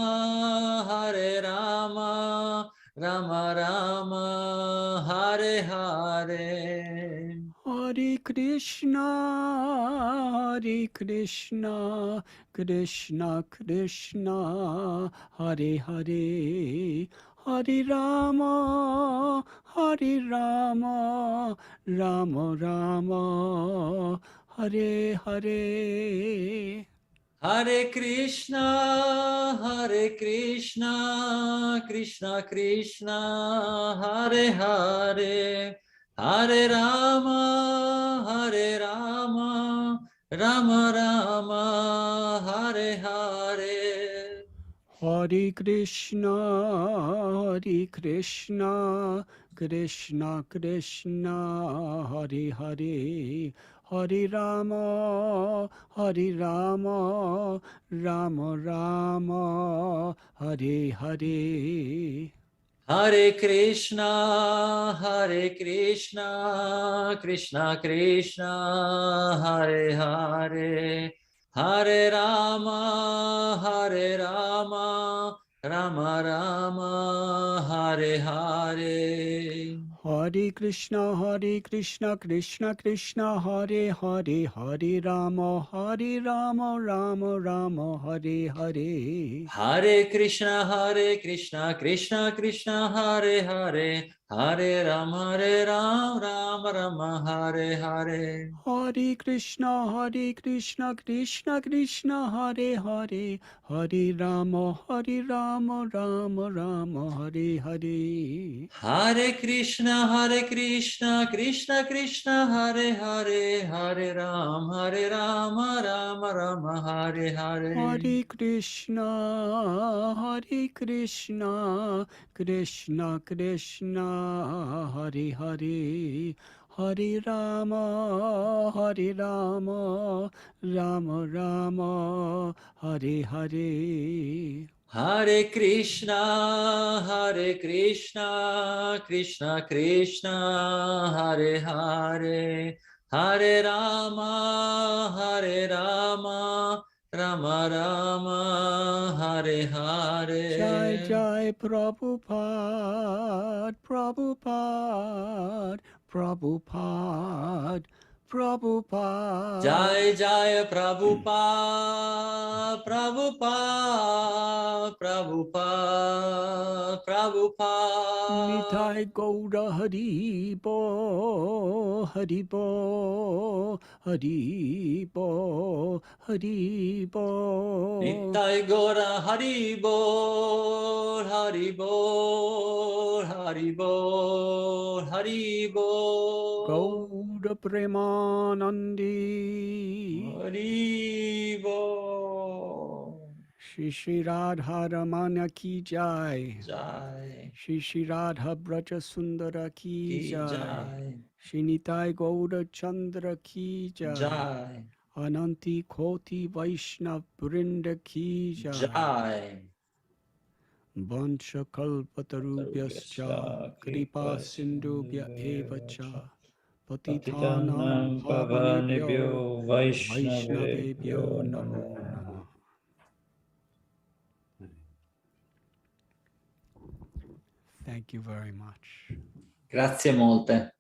Speaker 3: Rama Rama, Hare Hare.
Speaker 4: Hare Krishna, Krishna Krishna, Hare Hare, Hare Rama, Rama Rama, Hare Hare.
Speaker 3: Hare Krishna, Krishna Krishna, Hare Hare, Hare Rama, Rama Rama, Hare Hare.
Speaker 4: Hare Krishna, Krishna Krishna, Hare Hare, Hare Rama, Rama Rama, Hare Hare.
Speaker 3: Hare Krishna, Krishna Krishna, Hare Hare, Hare Rama, Rama Rama, Hare Hare.
Speaker 4: Hare Krishna, Krishna Krishna, Hare Hare, Hare Rama, Rama Rama, Hare Hare.
Speaker 3: Hare Krishna, Krishna Krishna, Hare Hare, Hare Rama, Rama Rama, Hare Hare.
Speaker 4: Hare Krishna, Krishna Krishna, Hare Hare, Hare Rama, Rama Rama, Hare Hare.
Speaker 3: Hare Krishna, Krishna Krishna, Hare Hare, Hare Rama, Rama Rama, Hare Hare.
Speaker 4: Hare Krishna, Krishna Krishna, Hare Hare, Hare Rama, Rama Rama, Hare Hare.
Speaker 3: Hare Krishna, Krishna Krishna, Hare Hare, Hare Rama, Rama Rama, Hare Hare.
Speaker 4: Jai Jai Prabhupada, Prabhupada.
Speaker 3: Jai Jai Prabhupada.
Speaker 4: Nitai Gaura Haribo, Haribo.
Speaker 3: Nitai Gaura Haribo, Haribo.
Speaker 4: Gaura Premanandi,
Speaker 3: Haribo.
Speaker 4: Shri Radha Ramana Ki Jai,
Speaker 3: Jai.
Speaker 4: Shri Radha Braja Sundara Ki Jai,
Speaker 3: Jai.
Speaker 4: Shri Nitai Gaura Chandra Ki Jai,
Speaker 3: Jai.
Speaker 4: Ananti Koti Vaishnav Brinda Ki Jai.
Speaker 3: Jai.
Speaker 4: Vancha kalpatarubhyascha kripa sindhubhya eva cha patitanam pavanebhyo vaishnavebhyo namo namo. Thank you very much.
Speaker 3: Grazie molte.